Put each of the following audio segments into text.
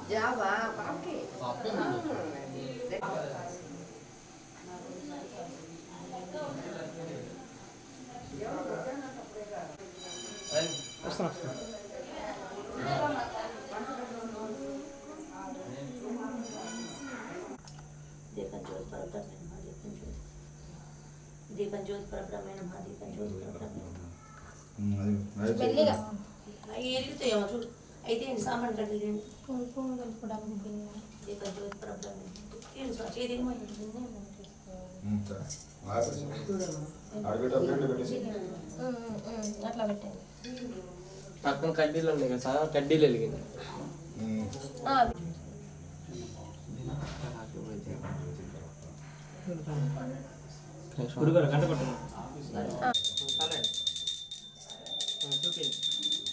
Jawa, pakai. దీపం జ్యోతి పరబ్రహ్మైన మా దీపం జ్యోతి పరబ్రహ్మ ఏరిగితాయేమో చూడు అయితే సామాన్ కట్టలేదు దీపం జ్యోతి పరబ్రహ్మ అట్లా పెట్టండి పక్కన కడ్డీలు ఉన్నాయి కదా సార్ కడ్డీలు వెలిగింది గురుగారు గంట పట్టుకున్నాం చూపి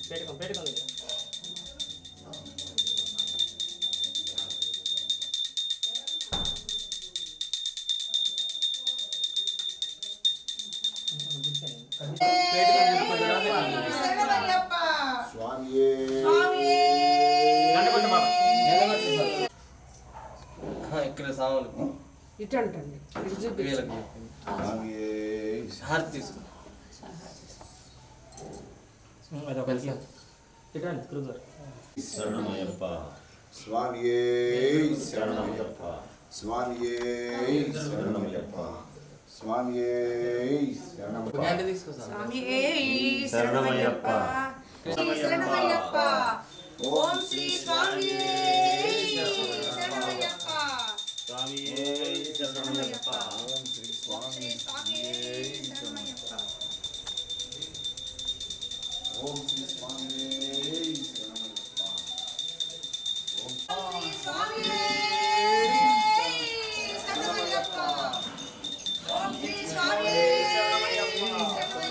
పెట్టుకోండి ఇక్కడ సాములు ఇటండి హారతి తీసుకో శరణమయ్యప్ప స్వామియే శరణమయ్యప్ప స్వామియే శరణమయ్యప్ప స్వామియే శరణమయ్యప్ప తీసుకో స్వామియే శరణమయ్యప్ప శరణమయ్యప్ప ఓం శ్రీ స్వామియే శరణమయ్యప్ప స్వామియే శరణమయ్యప్ప ఓం శ్రీ స్వామియే శరణమయ్యప్ప ఓం శ్రీ స్వామియే శరణమయ్యప్ప ఓం శ్రీ స్వామియే శరణమయ్యప్ప ఓం శ్రీ స్వామియే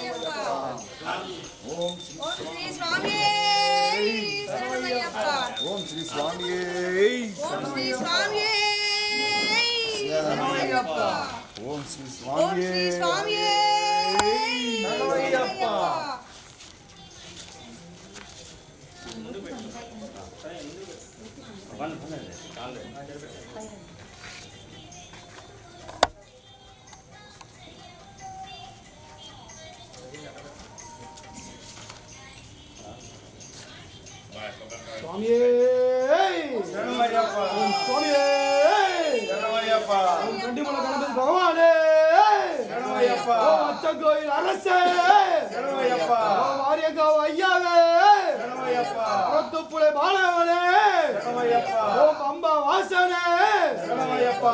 శరణమయ్యప్ప ఓం శ్రీ స్వామియే శరణమయ్యప్ప ఓం శ్రీ స్వామియే ఓం శ్రీ స్వామియే శరణమయ్యప్ప ఓం శ్రీ స్వామియే శరణమయ్యప్ప స్వామియే శరణమయ్యప్ప స్వామియే శరణమయ్యప్ప కంటిమల గణపతి భగవానే శరణమయ్యప్ప అచ్చగోయి అరసే శరణమయ్యప్ప వారియగా అయ్యావే శరణమయ్యప్ప ప్రొత్తుపులే బాలవనే శరణమయ్యప్ప ఓం అంబ వాసనే శరణమయ్యప్ప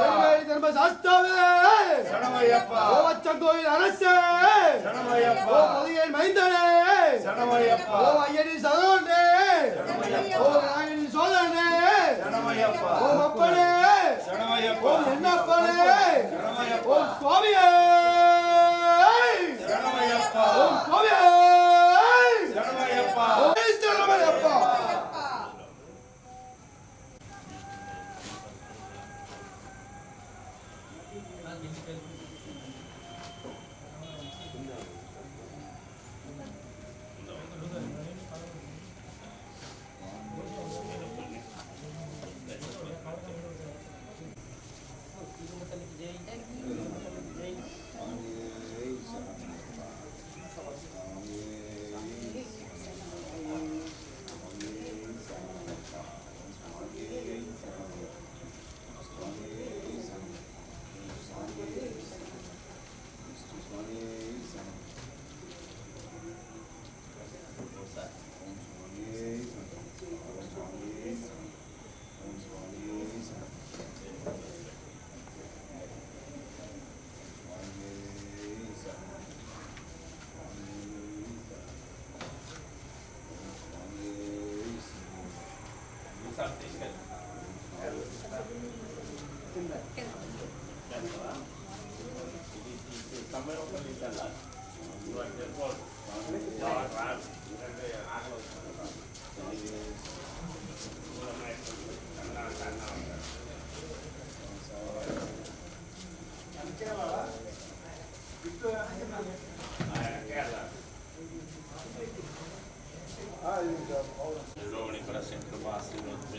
ధర్మ శాస్త్రవే శరణమయ్యప్ప ఓ అచ్చగోయి అరసే శరణమయ్యప్ప ఓ పదిహేను మైందనే శరణమయ్యప్ప ఓ అయ్యని సదోనే శరణమయ్యప్ప ఓ నాయని సోదరనే శరణమయ్యప్ప ఓ అప్పనే శరణమయ్యప్ప ఓ ఎన్నప్పనే శరణమయ్యప్ప ఓ స్వామియే శరణమయ్యప్ప ఓ స్వామియే శరణమయ్యప్ప ఓ శరణమయ్యప్ప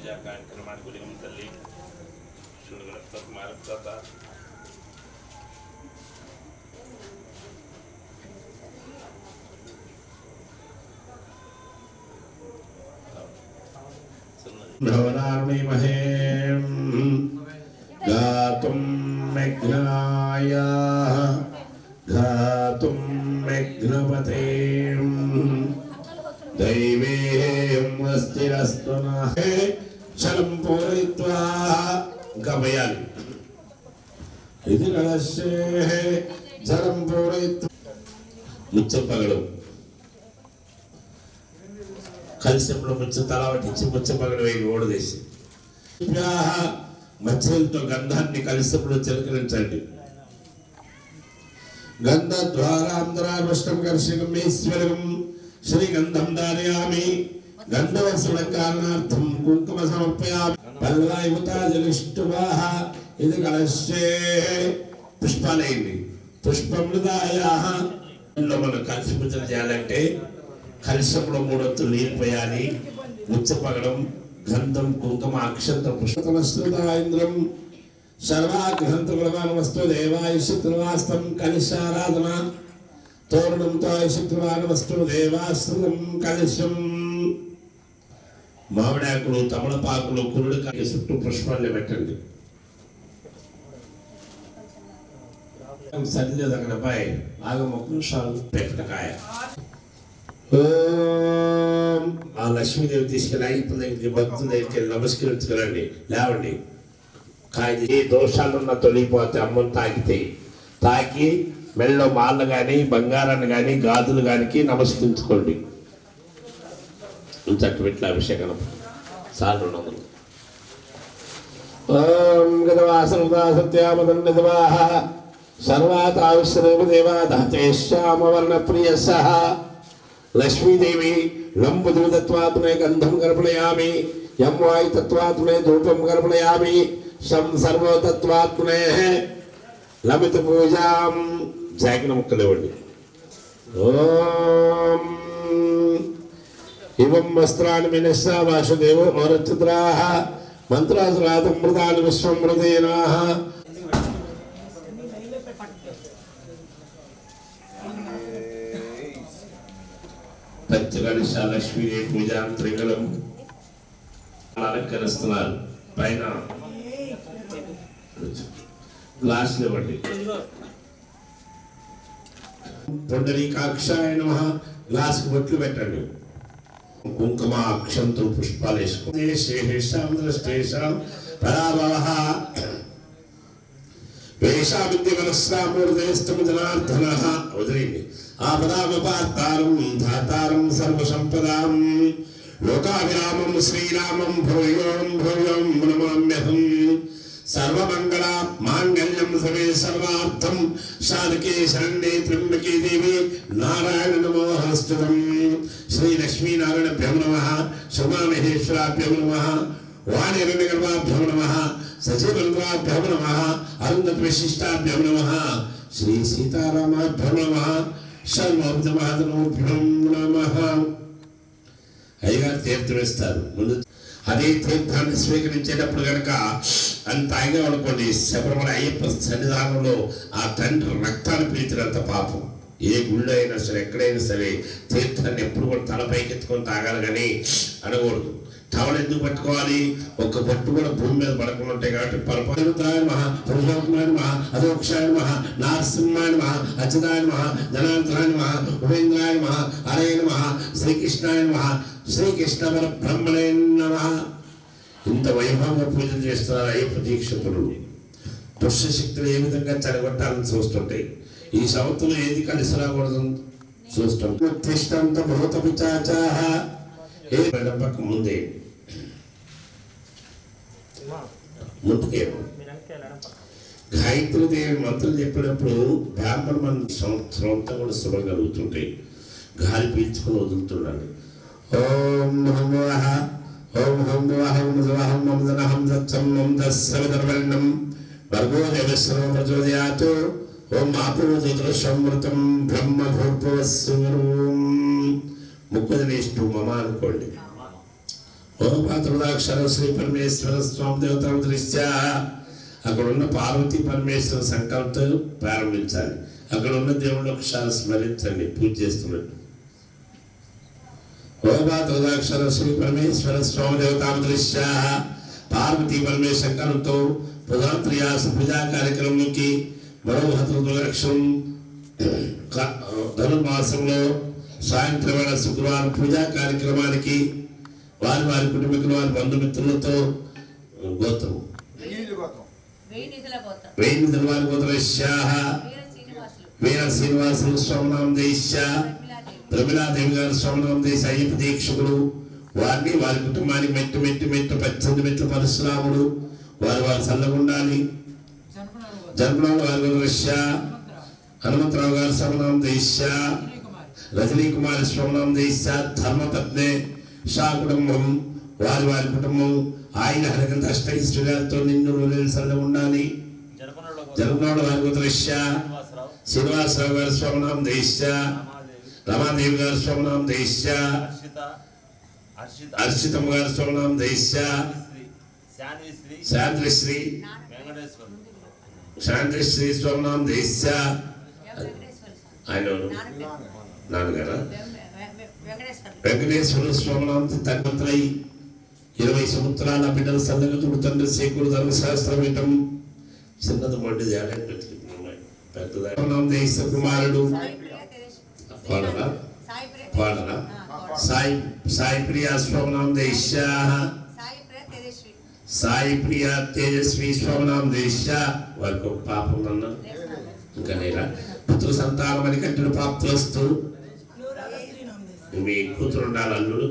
పూజా కార్యక్రమానికి ఉదయం తల్లి శివుడు మారుతాత భవనార్మిమహే గాతుం మేఘ్నాయ గాతుం మేఘ్నపతే దైవేయం అస్తిరస్తునః చలం పూరయిత్వా గమయాలి ఇది కలశే జలం పూరయిత్వా ముచ్చపగడం కలిసిలో ముచ్చు తల పట్టించి ముచ్చపగడ వేయి ఓడదేసి మధ్యలతో గంధాన్ని కలిసిలో చిలకరించండి గంధ ద్వారాంధ్రాష్టం కర్షకం ఈశ్వరం శ్రీగంధం ధారయామి గంధవత్సల కారణార్థం కుంకుమ సమర్పయామి పల్వాయుతాజలిష్టువాహ ఇది కలశే పుష్పాలయండి పుష్పమృదాయాహ మనం కలిసి పూజలు చేయాలంటే కలశంలో 3 ఒత్తులు నీరు పోయాలి ముచ్చపగడం గంధం కుంకుమ అక్షంత పుష్పతమస్త్రుతాయింద్రం సర్వాగ్రంథులమానమస్తు దేవాయుషిత్రువాస్తం కలిశారాధన తోరణంతో ఐషిత్రువానమస్తు దేవాశ్రుతం కలిశం మామిడాకులు తమలపాకులు కురుడికాయ చుట్టూ పుష్పాన్ని పెట్టండి సరిగ్గా దగ్గరపై ఆగమొక్క నిమిషాలు పెట్టకాయ ఆ లక్ష్మీదేవి తీసుకెళ్ళి ఇప్పుడు దగ్గరికి భక్తుల దగ్గరికి వెళ్ళి నమస్కరించుకోరండి లేవండి ఏ దోషాలున్నా తొలిగిపోతే అమ్మని తాకి మెళ్ళలో మాళ్ళు కానీ బంగారాన్ని కానీ గాజులు కానీ నమస్కరించుకోండి చట్టు పెట్ల అభిషేకం సార్లు ఉన్నది ఓం గదవాసనదా సత్యామదన్నదవాహ సర్వాతావిశ్రేమ దేవాధాతే శ్యామవర్ణ ప్రియసః లక్ష్మీదేవి లంబుదూతత్వాత్మే గంధం గర్భణయామి యం వాయుతత్వాత్మే ధూపం గర్భణయామి సం సర్వతత్వాత్మే లమిత పూజాం జాగిన ముక్కలేవండి ఓం ఇవం వస్త్రాన్ని మినస్సా వాసుదేవో ఓరచిత్రాః మంత్రాసురాతం మృతాన్ని విశ్వం మృదేనాః పంచగణిష లక్ష్మీదేవి పూజాంతరికలం అలంకరిస్తున్నారు పైన గ్లాసులు ఇవ్వండి పుండరీకాక్షాయ నమః గ్లాస్ బొట్లు పెట్టండి కుంకుమ అక్షంతులు పుష్పాలు వేసుకోండి శేషేషాం దృష్టేషాం పరాభవః వేషావిద్యమనస్సామూర్ధేష్టమజనార్దనః వదిలేయండి ఆపదామపార్తారం ధాతారం సర్వసంపదాం లోకాభిరామం శ్రీరామం భూయోం భూయోం నమామ్యహం సర్వమంగళ మాంగళ్యం సమే సర్వార్థం సాధకే శరణ్యే త్ర్యంబకే దేవి నారాయణ నమోస్తుతం శ్రీ లక్ష్మీనారాయణభ్యం నమః శర్మామహేశ్వరాభ్యం నమః వాణిరణ్యగర్భాభ్యం నమః సచివంద్రాభ్యం నమః అరుంధతి విశిష్టాభ్యం నమః శ్రీ సీతారామాభ్యం నమః సర్వోపదమాదనోభ్యం నమః. అయ్యగారు తీర్థం ఇస్తారు. ముందు అదే తీర్థాన్ని స్వీకరించేటప్పుడు కనుక అంత తాగా అనుకోండి శబరిమల అయ్యప్ప సన్నిధానంలో ఆ తండ్రి రక్తాన్ని పీల్చినంత పాపం. ఏ గుళ్ళో అయినా సరే ఎక్కడైనా సరే తీర్థాన్ని ఎప్పుడు కూడా తలపైకెత్తుకొని తాగాలి కానీ అనకూడదు. టవల్ ఎందుకు పట్టుకోవాలి? ఒక్క పట్టు కూడా భూమి మీద పడకుండా ఉంటాయి కాబట్టి పరపరుతాయ మహా పురుషోత్తమాయ మహా అధోక్షాయ మహా నారసింహాయ మహా అచ్యుతాయ మహా జనార్దనాయ మహా ఉపేంద్రాయ మహా హరయ మహా శ్రీకృష్ణాయ మహా శ్రీకృష్ణ పరబ్రహ్మణే నమః. ఇంత వైభవంగా పూజలు చేస్తున్నారు అయ్యప్ప దీక్షితులు. దుష్టశక్తులు ఏ విధంగా చెడగొట్టాలని చూస్తుంటాయి. ఈ సంవత్సరం ఏది కలిసి రాకూడదు చూస్తుంటాం. తిష్టంత భూత పిచాచాః ఏ పక్క ముందే ముందుకే గాయత్రీదేవి మంత్రులు చెప్పినప్పుడు బ్రాహ్మణ మంది సంవత్సరం కూడా శుభం కలుగుతుంటాయి. గాలి పీల్చుకొని వదులుతుండండి. ఓం నమః ఓం హం వాహం జవహం మమదనహం దత్సం మం దస్సవిదర్వర్ణం భర్గో దేవస్సర్వ ప్రచోదయాత్. ఓం ఆపూజృతమృతం బ్రహ్మ భూర్భువస్సువరం. ముక్కుదనేష్టు మమ అనుకోండి. ఓం పాత్రుదాక్షర శ్రీ పరమేశ్వర స్వామి దేవత దృష్ట్యా అక్కడ ఉన్న పార్వతీ పరమేశ్వర సంకల్పంతో ప్రారంభించాలి. అక్కడ ఉన్న దేవుళ్ళు ఒకసారి స్మరించండి పూజ చేస్తున్నట్టు. ఓం పాత్రుదాక్షర శ్రీ పరమేశ్వర స్వామి దేవత దృష్ట్యా పార్వతీ పరమేశ్వర సంకల్పంతో ప్రధానత్రయాస పూజా కార్యక్రమంలోకి మరో 10 లక్షం ధనుర్మాసంలో సాయంత్రం వేళ శుక్రవారం పూజా కార్యక్రమానికి వారి వారి కుటుంబీకులు వారి బంధుమిత్రులతో గోత్రం వేయి నిధుల వారి గోత్రశ్యాహ వీర శ్రీనివాసులు స్వామినామం దేశ ప్రమిళాదేవి గారు స్వామినామం దేశ అయ్యప్ప దీక్షకులు వారిని వారి కుటుంబానికి మెట్టు 18 మెట్లు పరశురాముడు వారి చల్లగుండాలి. జన్మనామ వారి గోత్రశ్య హనుమంతరావు గారు స్వామినామం దేశ రజనీ కుమారి స్వామినామం దేశ ధర్మపత్ని షా కుటుంబం వారి కుటుంబం ఆయన హరికంత అష్టైశ్వర్యాలతో నిన్ను సల్ల ఉండాలి. జన్మనాడు వారి గోత్రశ్య శ్రీనివాసరావు గారు స్వామినామం దేశ రమాదేవి గారు స్వామినామం దేశ హర్షితమ్మ గారు స్వామినామం దేశ శాంతిశ్రీ స్వామినామం దేశ ఆయన నాన్నగారా వెంకటేశ్వర స్వామినామం తగ్గై 20 సంవత్సరాల బిడ్డల సల్లగా తండ్రి సేకూరు ధర్మశాస్త్రం ఇటం చిన్నది మొండిది పెద్దనామం దేశ కుమారుడు పాడరా సాయి ప్రియా స్వామినామం దేశ సాయి ప్రియా తేజస్వి స్వామినామం దేశ వారికి పాపం అన్న ఇంకా నేరా పుత్ర సంతానం అని కట్టిన ప్రాప్తులస్తూ మీ కూతురు ఉండాలి అల్లుడు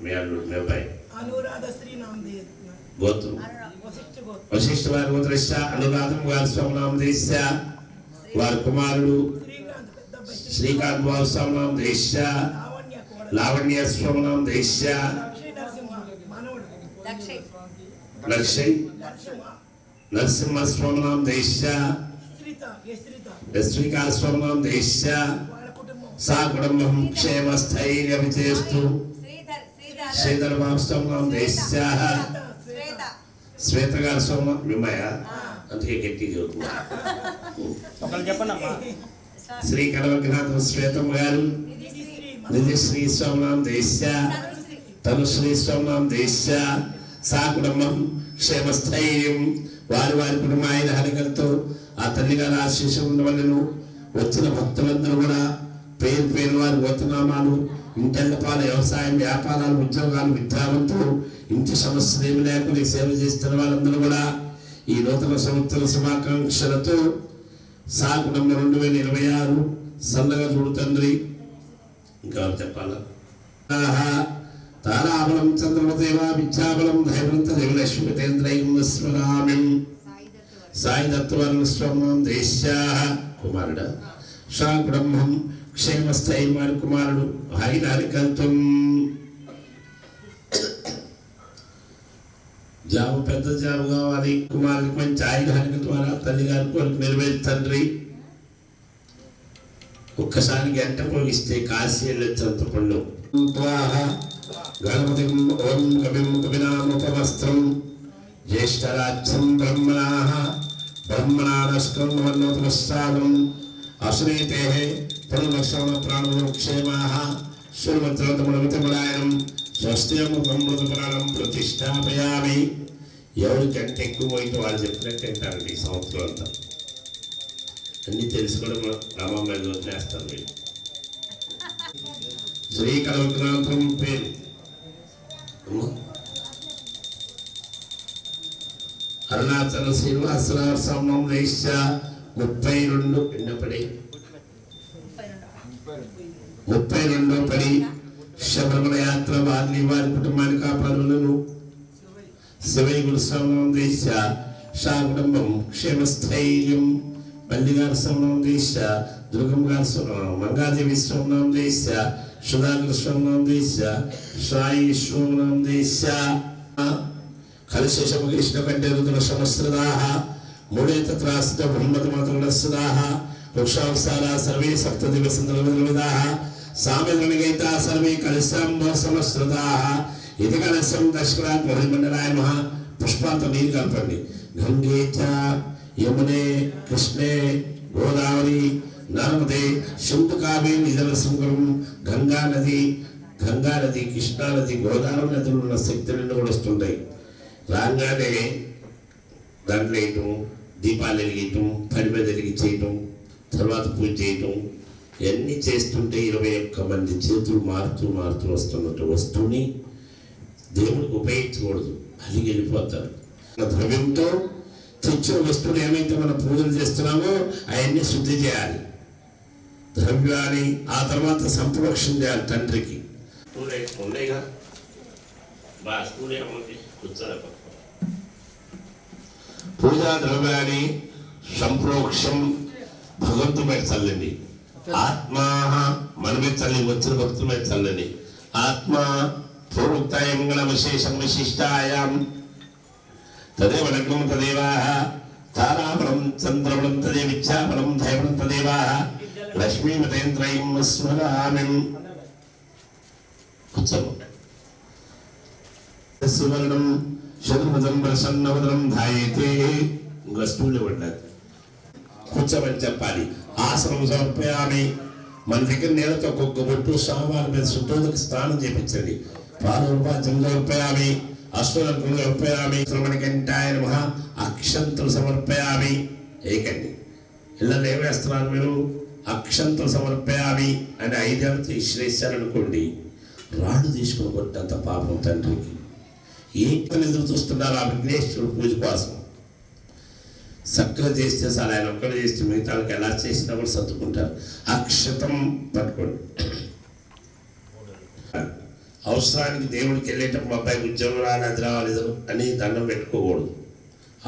మీ అల్లుడు మీ అబ్బాయి గోత్రం వశిష్ఠ వారి గోత్రశ్య అనురాధం గారి స్వామినామం దేశ వారి కుమారుడు శ్రీకాంత్ బాబు స్వామినామం దేశ లావణ్య స్వామినామం దేశ లక్ష్మీ నరసింహ స్వామినామం దేశ శ్రీకాంత్ స్వామినామం దేశ సా కుటుంబం క్షేమస్థైర్య విజయస్తు శ్రీధర్ బాబు స్వామినామం దేశ శ్వేత గారి స్వామి మిమ్మయ్య అందుకే గట్టి చదువుతున్నా. శ్రీ కనవగ్నాథం శ్వేతమ్మ గారు నిధిశ్రీ స్వామినామం దేశ తనుశ్రీ స్వామినామం దేశ సా కుటుంబం క్షేమస్థైర్యం వారి కుటుంబం ఆయన హరికలతో ఆ తల్లి గారి ఆశీస్సు ఉండవలను. వచ్చిన భక్తులందరూ కూడా పేరు వారి గోత్రనామాలు ఇంటెల్లపాల వ్యవసాయం వ్యాపారాలు ఉద్యోగాలు విద్యావంతులు ఇంటి సమస్యలు ఏమి లేకుండా సేవ చేస్తున్న వాళ్ళందరూ కూడా ఈ నూతన సంవత్సర శుభాకాంక్షలతో సా కుటుంబం 2026 సల్లగా చూడు తండ్రి. ఇంకా చెప్పాలా తారాబలం చంద్రమదేవ విద్యాబలం ధైర్యంత దేవలక్ష్మితేంద్రస్వరామ్యం సాయి దత్తవర్ణ స్వామం దేశ కుమారుడ షా కుటుంబం క్షేమస్థైర్యం వారి కుమారుడు హరికల్తం జాబు పెద్ద జాబు కావాలి కుమారుడికి మంచి ఆయన హరిక ద్వారా తల్లి గారి కోరిక నెరవేరు తండ్రి. ఒక్కసారి గంట పోగిస్తే కాశీ వెళ్ళొచ్చంత పండు గణపతి ఓం కవిం కవినాముపమస్త్రం జ్యేష్ఠరాజ్యం బ్రహ్మణానస్కం వర్ణోతమస్సాగం అశ్రీతే పునర్లక్షణ ప్రాణోక్షేమాః శృణ్వత్రతములమితములాయనం స్వస్త్యముఖమృతపురాణం ప్రతిష్టాపయామి. ఎవరికంటే ఎక్కువ అయితే వాళ్ళు చెప్పినట్టు అంటారండి ఈ సంవత్సరం అంతా. అన్ని తెలుసుకోవడం రామమ్మ మీద వదిలేస్తారు మీరు. శ్రీకలవిగ్రహం పేరు అరుణాచల శ్రీనివాసరావు సమం దేశ 32 ఎన్నపడి 32వ పడి శబరిమల యాత్ర వారిని వారి కుటుంబాన్ని కాపాడులను. శివయ్య గురుస్వామం దేశ షా కుటుంబం క్షేమస్థైర్యం మల్లి గారి స్వామం దేశ దుర్గం గారి మంగాదేవి స్వామం దేశ సుధాకర స్వామం దేశ సాయి స్వామం దేశ కలశేషమకృష్ణ కంటే రుద్ర సమస్రదాః మూడే తత్రాస్త బ్రహ్మత మాతృడస్సదాః వృక్షావసారా సర్వే సప్తదివసంతరవిదాః సామెతనిగైతా సర్వే కలిశాంబ సమశ్రుతాః ఇది కలశం దశకరాత్ మండలాయ మహా పుష్పాలతో నీరు కలపండి. గంగే చ యమునే కృష్ణే గోదావరి నర్మదే సింధు కావేరి జల సంగమం గంగా నది కృష్ణా నది గోదావరి నదులు ఉన్న శక్తులన్నీ కూడా వస్తుంటాయి. రాగానే దాంట్లో వేయటం, దీపాలు వెలిగించటం, పరిమళ వెలిగించేయటం, తర్వాత పూజ చేయటం ఇవన్నీ చేస్తుంటే 21 మంది చేతులు మారుతూ వస్తున్నట్టు వస్తువుని దేవుడికి ఉపయోగించకూడదు, అలిగి వెళ్ళిపోతారు. ద్రవ్యంతో తెచ్చిన వస్తువులు ఏమైతే మనం పూజలు చేస్తున్నామో అవన్నీ శుద్ధి చేయాలి ద్రవ్యాన్ని. ఆ తర్వాత సంప్రోక్షణ చేయాలి తండ్రికి. ఉండేగా పూజా ద్రవ్యాన్ని సంప్రోక్షం భగవంతు మీద చల్లండి. ఆత్మ మన మీద చల్లి వచ్చిన భక్తుల మీద చల్లండి. ఆత్మ పూర్వక్తాయ మంగళ విశేషం విశిష్టాయాం తదేవ లగ్నం తదేవాః తారాబలం చంద్రబలం తదేవ ఇచ్ఛాబలం దైవబలం తదేవాః లక్ష్మీమతేంద్రయం స్మరామిం. సువర్ణం శతమృతం ప్రసన్నవదనం ధాయేతే. ఇంకా స్టూల్లో పడ్డారు కూర్చోమని చెప్పాలి. ఆసనం సమర్పయామి. మన దగ్గర నీళ్ళతో ఒక్కొక్క బొట్టు స్వామివారి మీద శుద్ధోదక స్నానం చేయించండి. పాదోపాద్యం సమర్పయామి. అశ్వరంగం సమర్పయామి. శ్రమణికంఠాయ నమః. అక్షంతలు సమర్పయామి. ఏకండి ఇళ్ళలో ఏమేస్తున్నారు మీరు? అక్షంతలు సమర్పయామి అని 5 ఏళ్ళతో ఇశ్రేశారనుకోండి, రాళ్ళు తీసుకుని కొట్టంత పాపం తండ్రికి. ఏంటని ఎదురు చూస్తున్నారు ఆ విఘ్నేశ్వరుడు పూజ కోసం? చక్కగా చేస్తే చాలా ఆయన ఒక్కడే చేస్తే మిగతా వాళ్ళకి ఎలా చేసినా కూడా సర్దుకుంటారు. అక్షతం పట్టుకోండి. అవసరానికి దేవుడికి వెళ్ళేటప్పుడు అబ్బాయికి ఉద్యోగం రావాలి, అది రావాలి అని దండం పెట్టుకోకూడదు.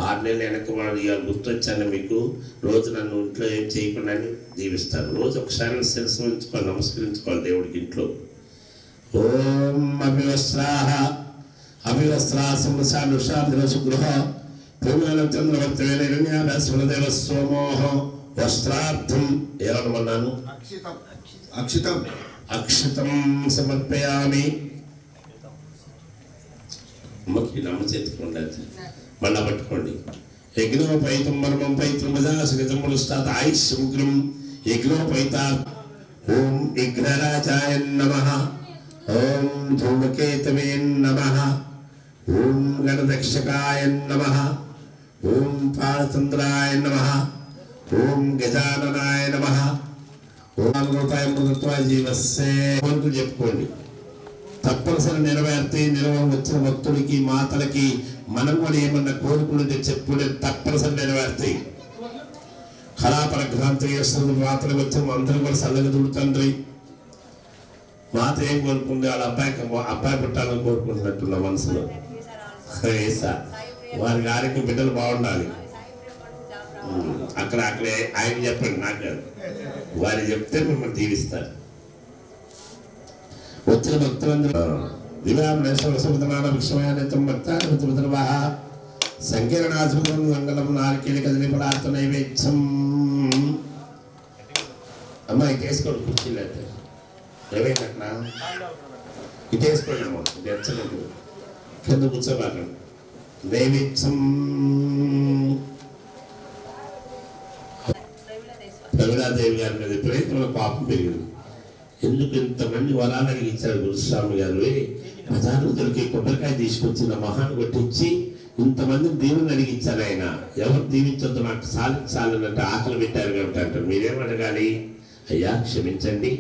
6 నెలలు వెనక్కి మనం ఇవాళ గుర్తొచ్చాను మీకు, రోజు నన్ను ఇంట్లో ఏం చేయకుండా దీవిస్తాను. రోజు ఒకసారి శిరస్సు ఉంచుకోవాలి, నమస్కరించుకోవాలి దేవుడికి ఇంట్లో. ఓం అభివస్త్రాసంసానుషాగృహ చంద్రవర్తవేల సోమోహ వస్త్రార్థం ఏమన్నాను? అక్షితం సమర్పయామి. నమ్మ చేతుకోండి, మళ్ళా పట్టుకోండి. యజ్ఞోపైతం మర్మం పైతం మజాసుగతములుస్తాత్ ఆయుష్ ఉగ్రం యజ్ఞోపైత. ఓం విఘ్నరాజాయ నమః. ఓం ధూమకేతవే నమః. ఓం గణదక్షకాయ నమః. ఓం పాలచంద్రాయ నమః. ఓం గజాననాయ నమః. ఓం రూపాయ మృతత్వ జీవస్సే చెప్పుకోండి. తప్పనిసరి నెరవేర్తే వచ్చిన భక్తుడికి మాతలకి మనం కూడా ఏమన్నా కోరుకుంటే చెప్పుకుంటే తప్పనిసరి నెరవేర్తాయి. కళాపరగ్రాంతి చేస్తుంది. మాతలకు వచ్చిన అందరూ కూడా చల్లగా దుడుతండ్రి. మాత ఏం కోరుకుంది? వాళ్ళ అబ్బాయి పుట్టాలని కోరుకుంటున్నట్టున్న మనసులో. వారికి ఆరోగ్యం బిడ్డలు బాగుండాలి. అక్కడే ఆయన చెప్పండి, నాకు వారికి చెప్తే మిమ్మల్ని దీవిస్తారు. వచ్చిన భక్తులందరూ సంకీర్ణాసుతం మంగళం నారికేళ కదిలి పదార్థ నైవేద్యం. అమ్మాయి వేసుకోండి, కుర్చీలు అయితే ఏమైంది అట్లా ఇటు వేసుకోండి. అమ్మ ఇది ఎచ్చలేదు, కింద కూర్చోబాకండి. నైవేద్యం ప్రవీణాదేవి గారి మీద విపరీతమైన పాపం పెరిగింది. ఎందుకు ఇంతమంది వరాలు అడిగించారు గురుస్వామి గారు? బజార్లో దొరికి కొబ్బరికాయ తీసుకొచ్చిన మహాను కొట్టించి ఇంతమందిని దీవెన అడిగించారు ఆయన. ఎవరు దీవించొద్దు, నాకు సాలించాలనంటే ఆకలి పెట్టారు కాబట్టి అంటారు. మీరేమడగాలి? అయ్యా క్షమించండి,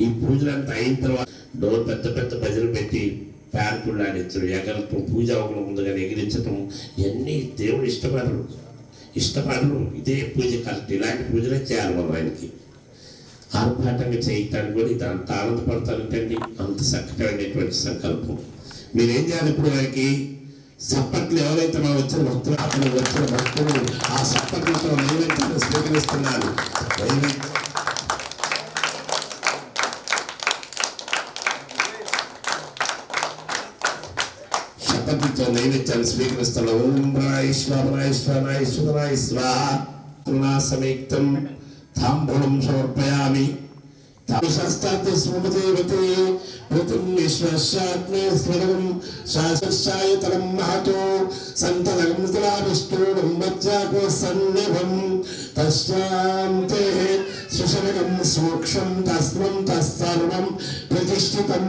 ఈ పూజలంతా అయిన తర్వాత డోర్ పెద్ద పెద్ద భజనలు పెట్టి ప్యాంపుళ్ళు ఆడించడం, ఎగరటం, పూజ అవ్వడం ముందుగానే ఎగిరించడం ఇవన్నీ దేవుడు ఇష్టపడరు. ఇదే పూజ కరెక్ట్. ఇలాంటి పూజలే చేయాలి మనం ఆయనకి. ఆర్భాటంగా చేయటానికి కూడా ఇది అంత ఆనందపడతానంటండి. అంత చక్కటైనటువంటి సంకల్పం. మీరేం చేయాలి? ఇప్పుడు ఆయనకి సప్పట్లు ఎవరైతే మనం వచ్చిన భక్తులు ఆ సప్పట్లతో నైవేద్యాన్ని స్వీకరిస్తున్నారు. సప్పట్లతో నైవేద్యాన్ని స్వీకరిస్తున్న ఓం సమేక్తం తాంబూలం సమర్పయామి. శాస్త్రార్థ స్మృతిదేవతే ఋతుం విశ్వశాత్మే స్వరం శాస్త్రాయతరం మహతో సంతలం తులావిష్ణురం మజ్జాకో సన్నిభం తస్యాంతే సుశరకం సూక్ష్మం తస్వం తస్సర్వం ప్రతిష్ఠితం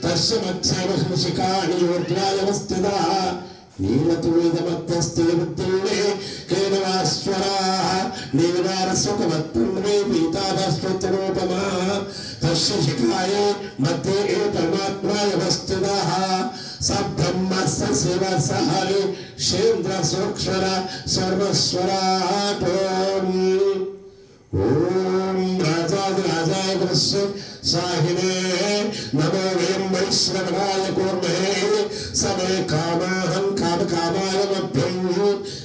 తస్య మధ్యావశిఖాని ఊర్ధ్వాయవస్థితా నీలతువేదమత్తస్తే బుద్ధుల్నే కేనవాశ్వరాः నీలవారసుఖమత్తుల్నే పీతాభస్వత్రూపమా తస్య శిఖాయే మధ్యే పరమాత్మాయవస్థితः స బ్రహ్మస్య శివసహరి శేంద్రసూక్షర సర్వస్వరాట్ ఓం రాజాదిరాజాయ కృష్ణ సాహినే నమో వయం వైశ్రవణాయ కూర్మహే సమే కామాహం కామకామాయ మభ్యం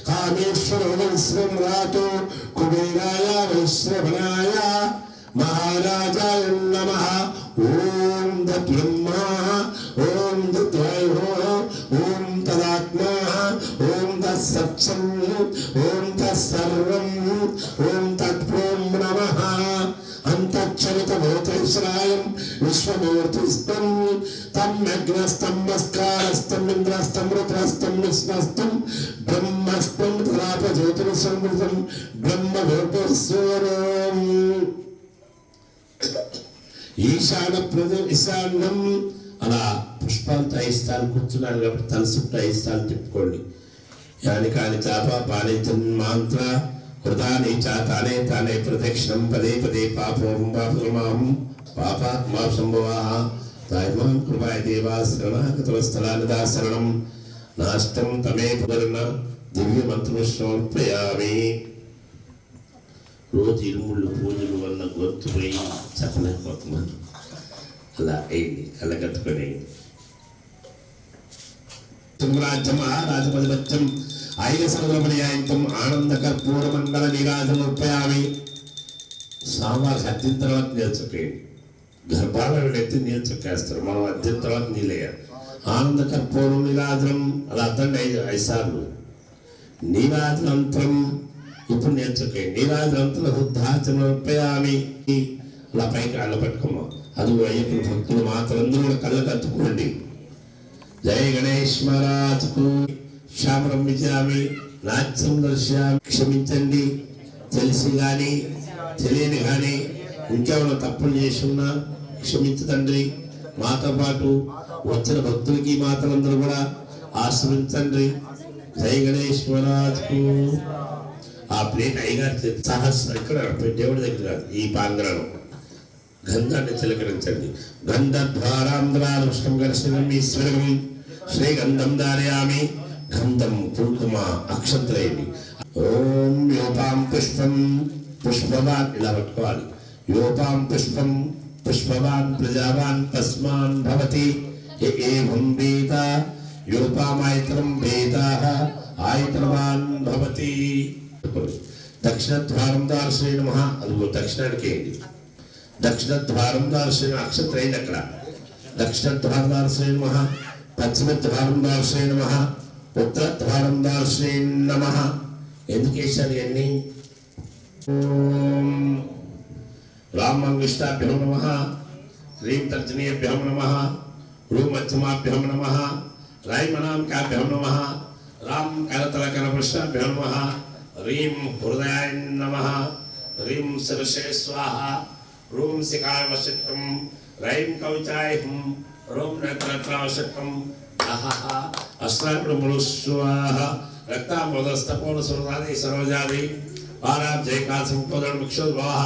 కామేశ్వర వైశ్రవణాతో కుబేరాయ వైశ్రవణాయ మహారాజాయ నమః ఓం తద్బ్రహ్మా ఓం తద్వాయో ఓం తదాత్మా ఓం తత్సత్యం ఓం తత్సర్వం ఓం తత్ప్రోం నమః అంతఃక్షరితమూర్తిశ్రాయం విశ్వమూర్తిస్తం తమ్మగ్నస్తం మస్కారస్తం ఇంద్రస్తం రుద్రస్తం విష్ణస్తం బ్రహ్మస్తం తదాపజ్యోతిర్సంవృతం బ్రహ్మభూతస్వరం ఈశాన ఈశాన్యం అలా పుష్పాలతో అయిస్తాలు కూర్చున్నారు కాబట్టి తలసుట్టు అయిస్తాలు తిప్పుకోండి యానికాని చాప పాలితం మాంత్ర కృతాని చాతానే తానే ప్రదక్షిణం పదే పదే పాపం పాపమాం పాపాత్మా సంభవాః తాయిమాం కృపాయ దేవా శరణాగతవస్థలానిదా శరణం నాష్టం తమే పునర్న దివ్య మంత్రం సమర్పయామి. రోజు ఇరుముళ్ళు పూజలు వల్ల గొంతు పోయి చెప్పలేకపోతున్నాను. అలా అయింది, అలా కట్టుకొని రాజమహారాజపతిపత్యం ఐక సర్వమణయాయంతం ఆనంద కర్పూర మండల నీరాజమర్పయామి. స్వామివారికి అద్దిన తర్వాత నీళ్ళు చొక్కేయండి. గర్భాలను ఎత్తి నీళ్ళు చొక్కేస్తారు, మనం అద్దిన తర్వాత నీళ్ళేయాలి. ఆనంద కర్పూరం నీరాజనం అలా అద్దండి 5 సార్లు. నీరాజనంతరం ఇప్పుడు నేను చొక్కేయండి. నీరాజనంతరం శుద్ధాచమర్పయామి. అలా పైకి అలా పెట్టుకోమా. అది అయ్యప్ప భక్తులు మాత్రందరూ కూడా కళ్ళ కత్తుకోండి. జయ గణేష్ మహారాజ్కు శ్యామరం విజయామి నాట్యం దర్శయామి. క్షమించండి, తెలిసి కానీ తెలియని కానీ ఇంకేమైనా తప్పులు చేసి ఉన్నా క్షమించదండి. మాతో పాటు వచ్చిన భక్తులకి మాతలందరూ కూడా ఆశ్రమించండి. జయ గణేష్ మహారాజ్కు. ఆ ప్లేట్ అయ్యగారి సహస్ర ఇక్కడ దేవుడి దగ్గర ఈ పాంగ్రాను గంధాన్ని చిలకరించండి. గంధద్వారాంధ్రాలుష్టం గర్శనం ఈశ్వరం శ్రీగంధం ధారయామి. గంధం కుంకుమ అక్షంతలేయండి. ఓం యోపాం పుష్పం పుష్పవాన్ ఇలా పట్టుకోవాలి. యోపాం పుష్పం పుష్పవాన్ ప్రజావాన్ తస్మాన్ భవతి ఏవం వేద యోపామాయతనం వేదాః ఆయతనవాన్ భవతి. దక్షిణద్వారం దార్శయ నమః. అదిగో దక్షిణానికి వేయండి. దక్షిణద్వారం దార్శయ అక్షంతలైంది అక్కడ. దక్షిణద్వారం దార్శయ నమః. పశ్చిమద్వారం దార్శయ నమః. ఉత్తరద్వారం దార్శయ నమః. ఎందుకు వేశారు ఇవన్నీ? ఓం రామంగిష్టాభ్యం నమః. హ్రీం తర్జనీయభ్యం నమః. హ్రూం మధ్యమాభ్యం నమః. రాయమనాంకాభ్యం నమః. రాం కరతలకరపృష్టాభ్యం నమః. హ్రీం హృదయాయ నమః. హ్రీం శిరసే స్వాహా. హ్రూం శిఖావశక్తం. రైం కవచాయ హుం. హ్రూం నేత్రత్రావశక్తం. అహః అస్త్రాపురములు స్వాహ. రక్తాంబోధస్తపోల సురదాది సరోజాది పారాబ్జైకాసం కోదళముక్షోద్భవః.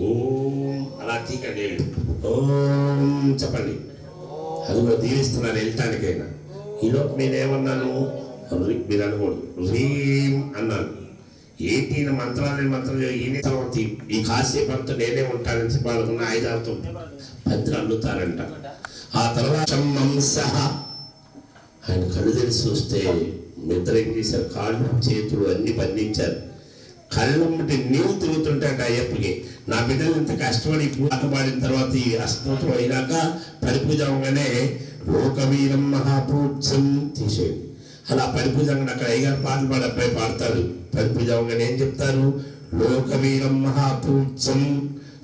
ఓం అలా తీకండి. ఓం చెప్పండి. అది కూడా దీవిస్తున్నాను వెళ్ళటానికైనా. ఈలోపు నేనేమన్నాను? మీరు అనకూడదు. హ్రీం అన్నాను. ఏంటి మంత్రాలని మంత్రాలు ఈయన తర్వాత ఈ కాసేపు అంతా నేనే ఉంటానని చెప్పాలనుకున్న 5-6 పంతులు అల్లుతారంట. ఆ తర్వాత మంసహ ఆయన కళ్ళు తెరిచి చూస్తే నిద్ర ఏం చేశారు? కాళ్ళు చేతులు అన్ని బంధించారు. కళ్ళమ్మటి నీళ్ళు తిరుగుతుంటే అంటే అయ్యప్పకి నా బిడ్డలు ఇంత కష్టపడి పూట పాడిన తర్వాత ఈ అష్టోత్తరం అయినాక పరిపూజంగానే లోకవీరం మహాపూజ్యం తీసేయండి. అలా పరిపూజంగా అక్కడ అయ్యగారు పాటలు పాడి అబ్బాయి పాడతాడు. పరిపూజంగానే ఏం చెప్తారు? లోకవీరం మహాపూజ్యం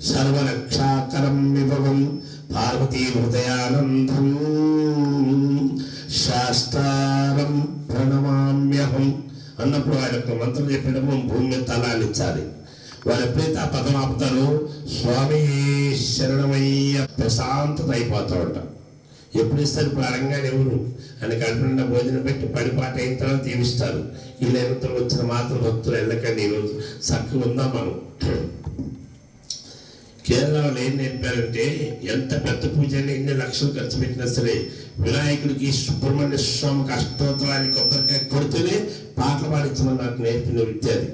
సర్వరక్షాకరం విభవం పార్వతీ హృదయానందం శాస్త్రారం ప్రణమామ్యహం అన్నప్పుడు ఆయన ఒక మంత్రం చెప్పేటప్పుడు భూమి మీద తలాలించాలి. వారు ఎప్పుడైతే ఆ పదం ఆపుతారో స్వామి శరణమయ్య ప్రశాంతత అయిపోతూ ఉంటారు. ఎప్పుడు ఇస్తారు? ఇప్పుడు అడగానే ఎవరు అని కడుపు నిండా భోజనం పెట్టి పడిపాట అయిన తర్వాత దీవిస్తారు. ఈ లేనంతరం వచ్చిన మాత్రం భక్తులు వెళ్ళకండి. ఈరోజు చక్కగా ఉందాం మనం. కేరళలో ఏం నేర్పారంటే ఎంత పెద్ద పూజ ఎన్ని లక్షలు ఖర్చు పెట్టినా సరే వినాయకుడికి సుబ్రహ్మణ్య స్వామికి అష్టోత్తరానికి కొబ్బరికాయ కొడుతూనే పాటలు పాడించమని నాకు నేర్పిన విద్య అది.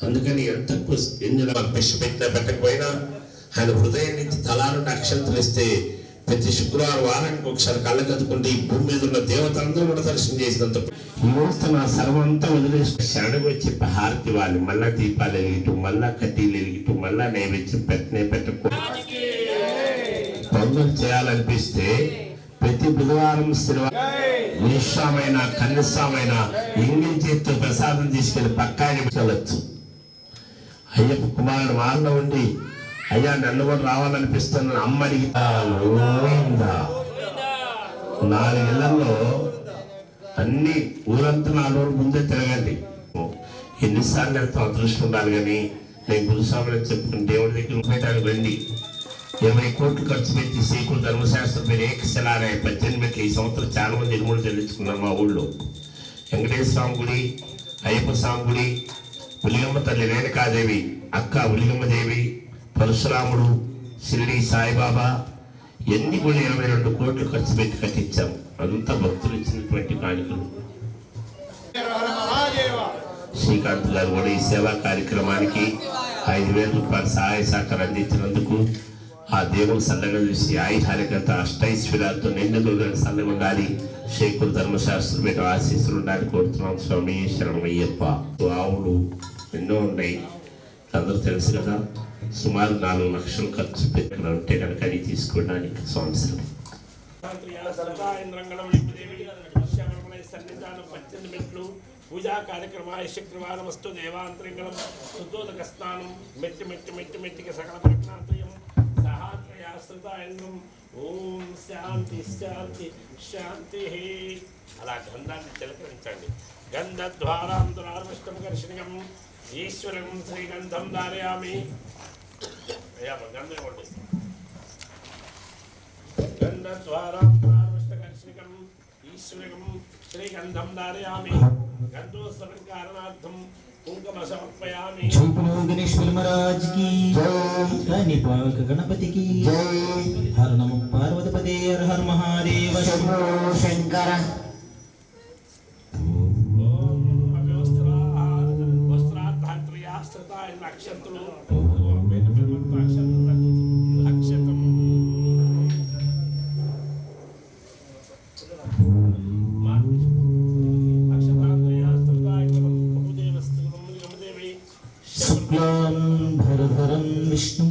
అందుకని ఎంత ఎన్ని పెష పెట్టినా పెట్టకపోయినా ఆయన హృదయం నుంచి తలారుండి అక్షంతలు ఇస్తే ప్రతి శుక్రవారం వారానికి ఒకసారి కళ్ళ కదుకుంటే ఈ భూమి మీద ఉన్న దేవతలందరూ కూడా దర్శనం చేసినంత ఈ వ్యవస్థ నా సర్వంతా వదిలేసి శరణకు వచ్చి హారతి వాళ్ళు మళ్ళా దీపాలు వెలిగిటం, మళ్ళా కడ్డీలు వెలిగిటం, మళ్ళా నైవేద్యం పెట్టకు పొంగలు చేయాలనిపిస్తే ప్రతి బుధవారం నిశ్వామైన కన్యస్వామైన ఇంగిల్ చేతితో ప్రసాదం తీసుకెళ్లి పక్కాయని వెళ్ళొచ్చు. అయ్యప్ప కుమారుడు వాళ్ళలో ఉండి అయ్యా నన్ను కూడా రావాలనిపిస్తున్నాను అమ్మడి 4 నెలల్లో అన్ని ఊరంతా 4 రోజులు ముందే తిరగండి. ఎన్నిసార్లు ఎంతో అదృష్టం ఉండాలి. కానీ నేను గురుస్వామిని చెప్పుకుని దేవుడి దగ్గర పెట్టడానికి రండి. 20 కోట్లు ఖర్చు పెట్టి శ్రీకుల ధర్మశాస్త్రం పేరు ఏకశిలాలయ 18 ఈ సంవత్సరం చాలా మంది ఇరుములు చెల్లించుకున్నారు మా ఊళ్ళో. వెంకటేశ్వర స్వామి గుడి, అయ్యప్ప స్వామి గుడి, ఉలిగమ్మ తల్లి రేణుకాదేవి, అక్క ఉలిగమ్మ దేవి, పరశురాముడు, షిరిడి సాయిబాబా ఎన్ని కూడా 22 కోట్లు ఖర్చు పెట్టి కట్టించాం. అదంతా భక్తులు ఇచ్చినటువంటి కానుకలు. శ్రీకాంత్ గారు కూడా ఈ సేవా కార్యక్రమానికి 5,000 రూపాయల సహాయ సహకారం అందించినందుకు ఆ దేవుడు సల్లగా చూసి ఆయుధాలికత అష్టైశ్వర్యాలతో నిండుగా సల్లగా ఉండాలి. శ్రీకుల ధర్మశాస్త్రం మీద ఆశీస్సులు ఉండాలని కోరుతున్నాం. స్వామి శరణమయ్యప్ప. ఆవులు ఎన్నో ఉన్నాయి, అందరూ తెలుసు కదా. సుమారు 4 లక్షలు ఖర్చు పెట్టిన ఉంటే కనుక అది తీసుకోవడానికి సంవత్సరం పూజా కార్యక్రమాయ శుక్రవారమస్తు దేవాంతరింగళం శుద్ధోదక స్నానం మెట్టికి సకల ప్రజ్ఞాత్రయం సహాత్రయాశ్రితాయంగం. ఓం శాంతి శాంతి శాంతి. అలా గంధాన్ని తిలకరించండి. గంధద్వారాంతరార్విష్టం కర్షణికం ఈశ్వరం శ్రీగంధం ధారయామి. గంధం ఇవ్వండి. గంధద్వారాంతరార్విష్టకర్షణికం ఈశ్వరం శ్రీగంధం ధారయామి. గంధోత్సవకారణార్థం కుంకుమ సమర్పయామి. జై బోలో గణేశ్వర మహారాజ్ కి జై. నిపాక గణపతి కి జై. హర నమః పార్వతీపదే హర హర మహాదేవ శంభో శంకర. వస్త్రార్థాయ నక్షత్రులు శుక్లాం భరధరం విష్ణు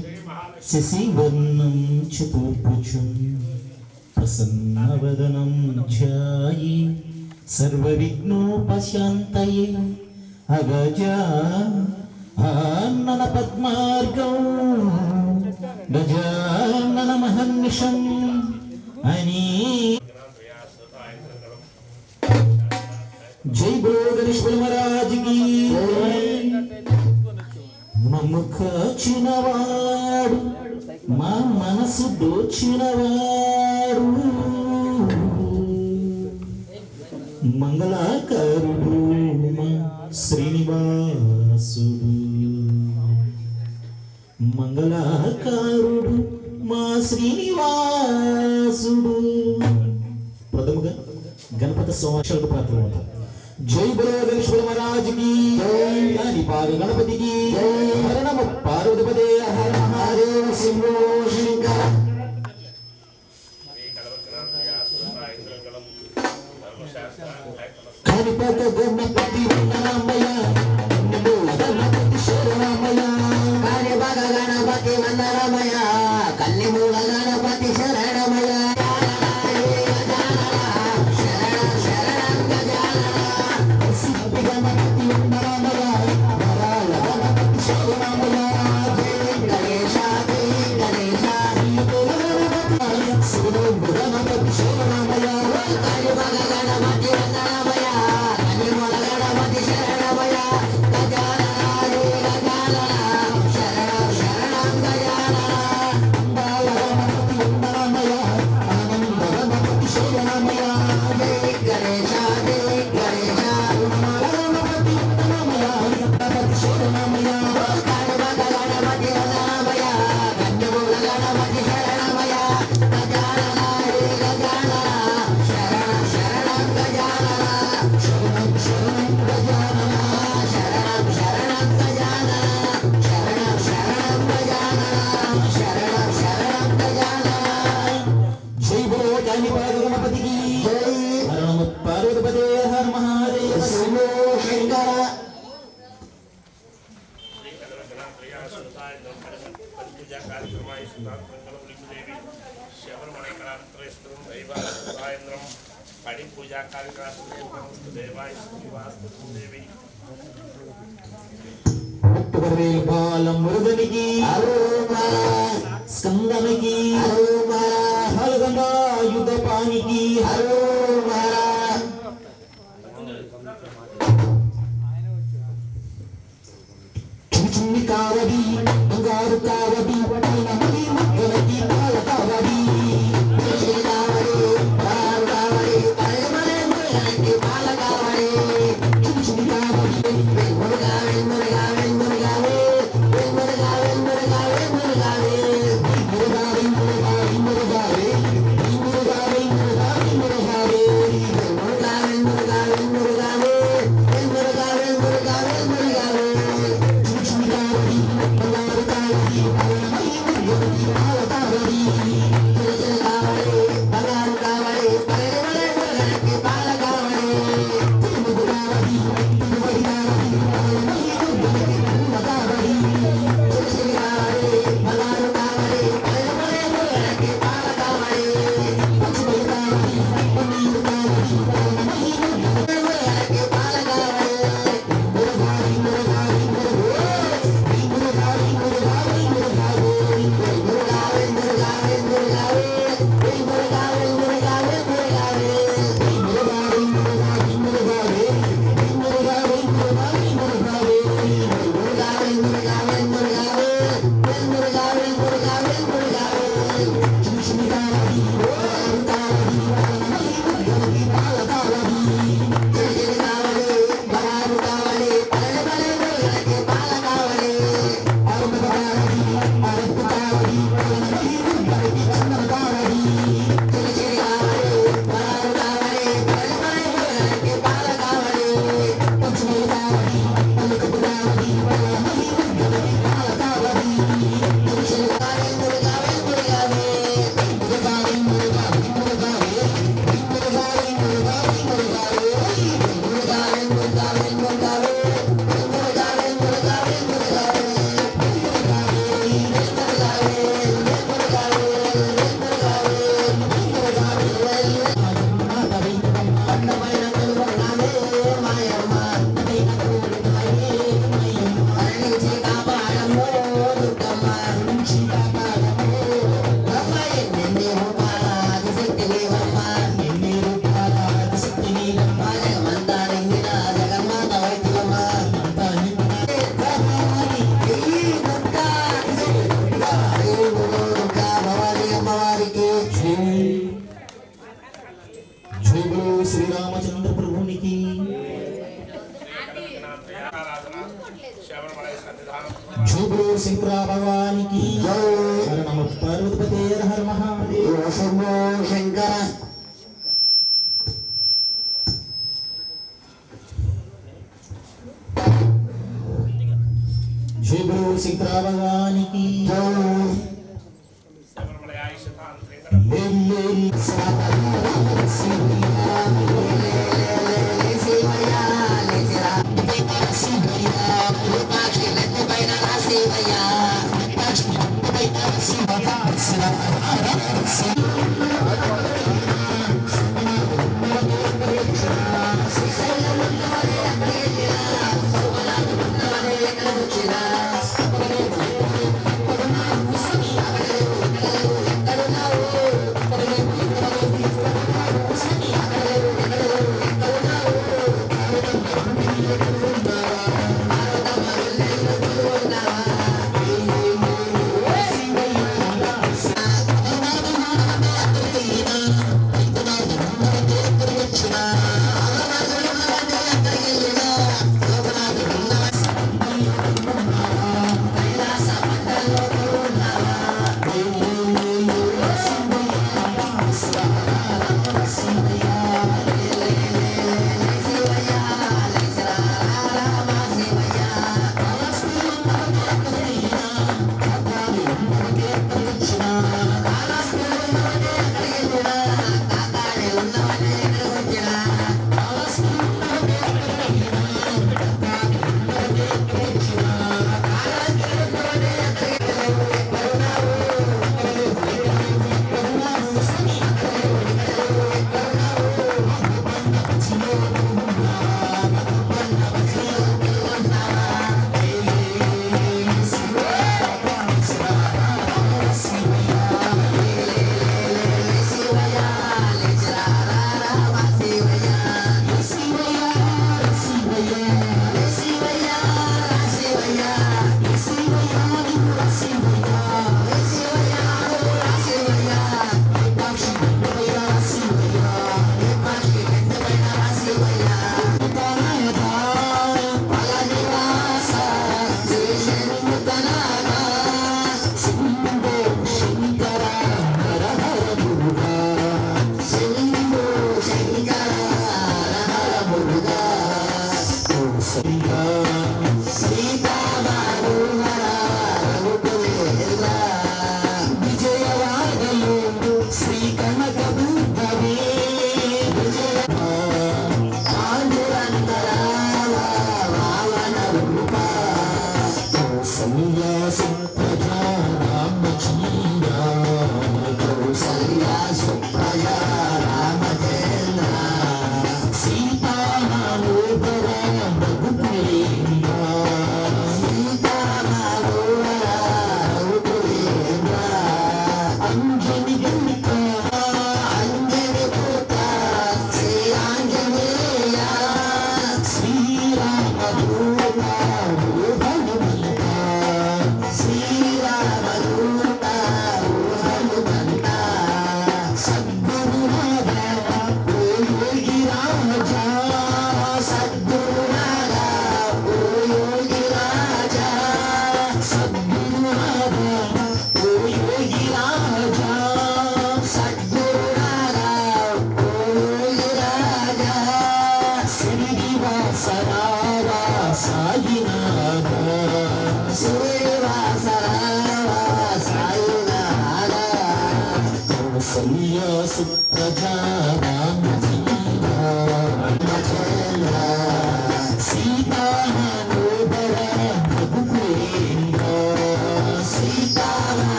శశివర్ణం చతుర్భుజం ప్రసన్నవదనం ధ్యాయే సర్వవిఘ్నోపశాంతయే. అగజానన పద్మార్గం గజానన మహర్నిశం అని. జై బోలో గణేశ్వర మహారాజ్ కి. మమ్ము కాచినవాడు మా మనసు దోచినవాడు మంగళాకారుడు మా శ్రీనివాసుడు. మంగళాకారుడు మా శ్రీనివాసుడు. ప్రథముగా గణపతి సంవత్సరాలకు పాత్ర ఉంటారు. జై బోలో గణేశ్వర మహారాజ్ కి జై. నిపాక గణపతి కి జై. హర నమః పార్వతీపదే హర మహాదేవ శంభో శంకర. కనిపక గణపతి వందనామయ్య గణపతి శరణమయ్య. కనిపక గణపతి వందనామయ్య కన్నిమూల గణపతి శరణమయ్య. గణపతి వందనామయ్య వరాల గణపతి శరణమయ్య. జై గణేశాది ముట్టుకరవేలు బాల మురుగనికి స్కందనికి హలగండ యుద్ధపానికి చిన్ని కావడి బంగారు కావడి నమ్మడి ముక్కలకి పాల కావడి శ్రీరామచంద్ర ప్రభునికి జూబులు శంకర భగవానికి హర నమ పార్వతీపతే హర మహాదేవ శంభో శంకర జూబులు శంకర భగవానికి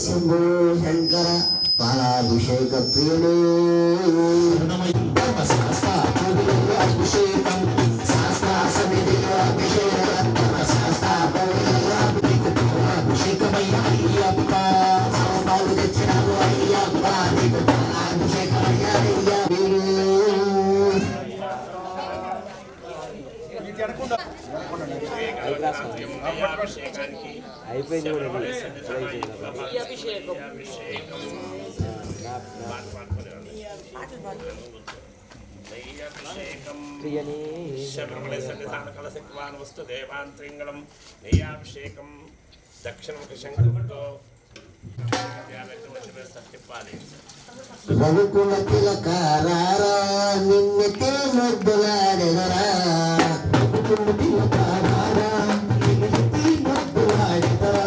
శంభో శంకర పాలాభిషేక ప్రియుడు అభిషేకం శాస్త్ర సమిధిలో అభిషేకమైన అయ్యప్ప బాగు తెచ్చినావు అయ్యప్ప నీకు పాలాభిషేకమయ్యా అయిపోయింది కూడా శబరిమల సన్నిధాన కలశక్వాన్ వస్తు దేవాంత్రింగళం నెయ్యాభిషేకం దక్షిణముఖ శంకరుతో తిప్పాలి. రఘుకుల తిలకారారా నిన్నెతే ముద్దులాడెదరా రఘుకుల తిలకారారా నిన్నెతే ముద్దులాడెదరా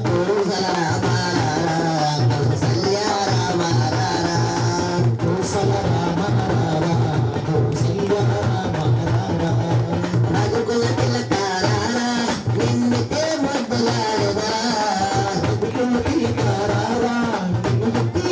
కోసల రామారా కౌసల్య రామారా కోసల రామారా కౌసల్య రామారా రఘుకుల తిలకారారా నిన్నెతే ముద్దులాడెదరా రఘుకుల తిలకారారా తిలకారా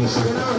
శరణం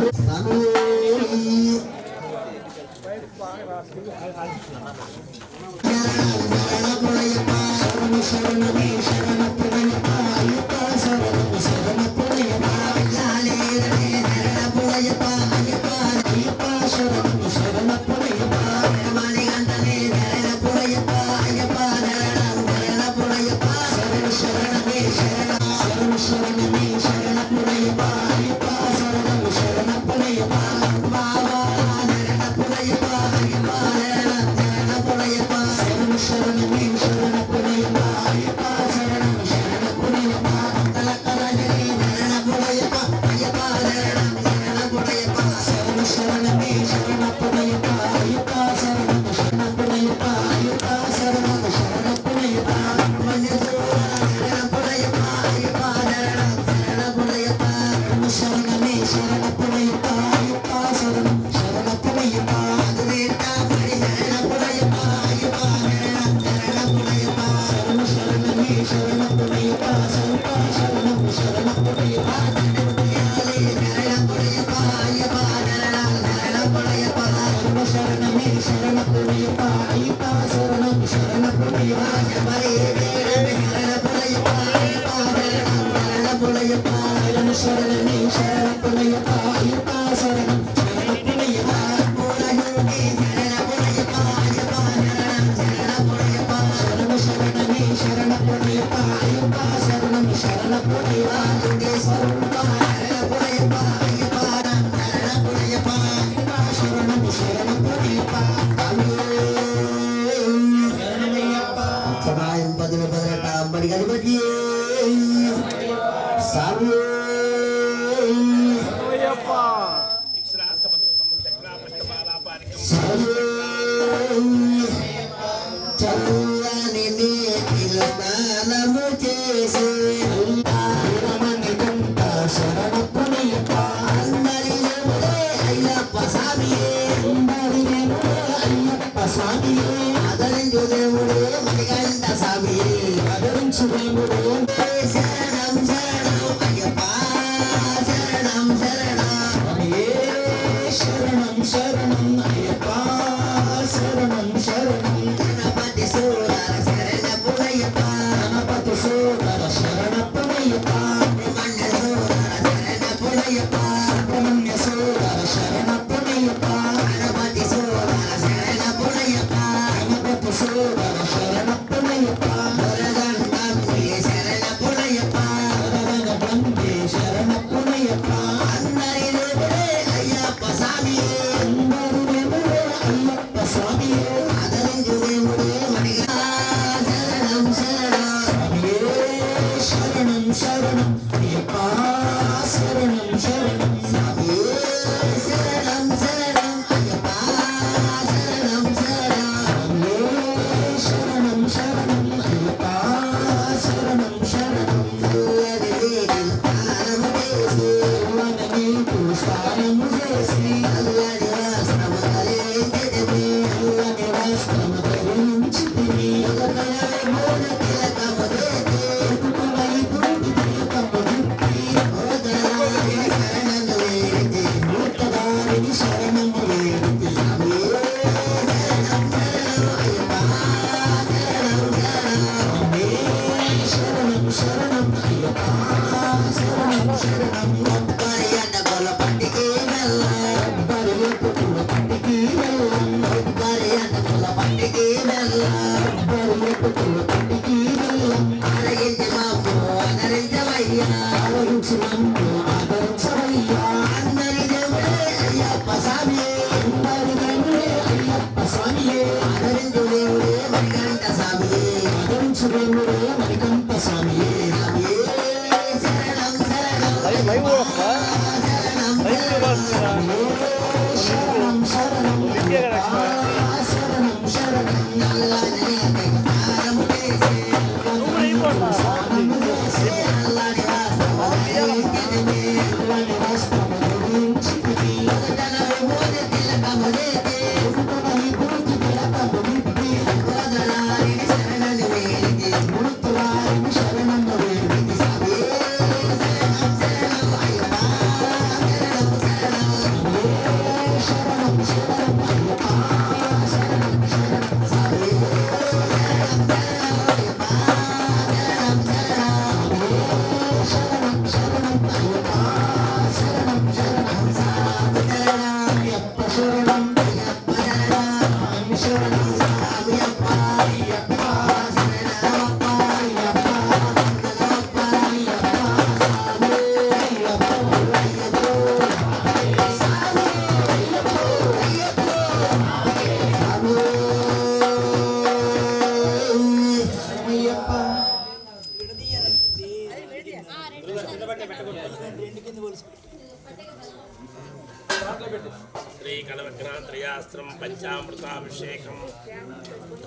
శ్రీకలవిఘ్నాత్రయాస్త్రం పంచామృతాభిషేకం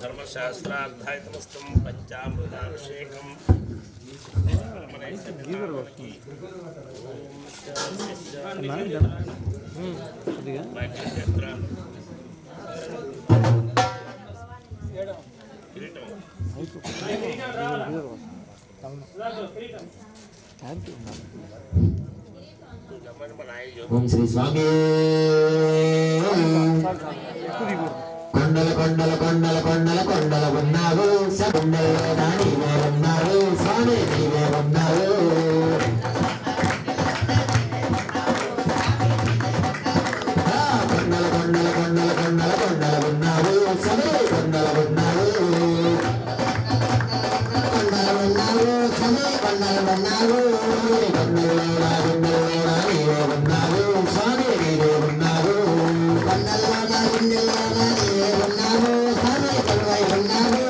ధర్మశాస్త్రార్థాయతమస్తం పంచామృతాభిషేకం ఓం శ్రీ స్వామి కొండల కొండల కొండల కొండల కొండల ఉన్నావు కొండల నీవే ఉన్నావు స్వామి నీవే ఉన్నావు కొండల కొండల కొండల కొండల కొండల ఉన్నావు స్వామి కొండల ఉన్నావు కొండల ఉన్నావు స్వామి కొండల ఉన్నావు కొండల నీవే ఉన్నావు స్వామి నీవే ఉన్నావు కొండల నీవే ఉన్నావు స్వామి కొలువై ఉన్నావు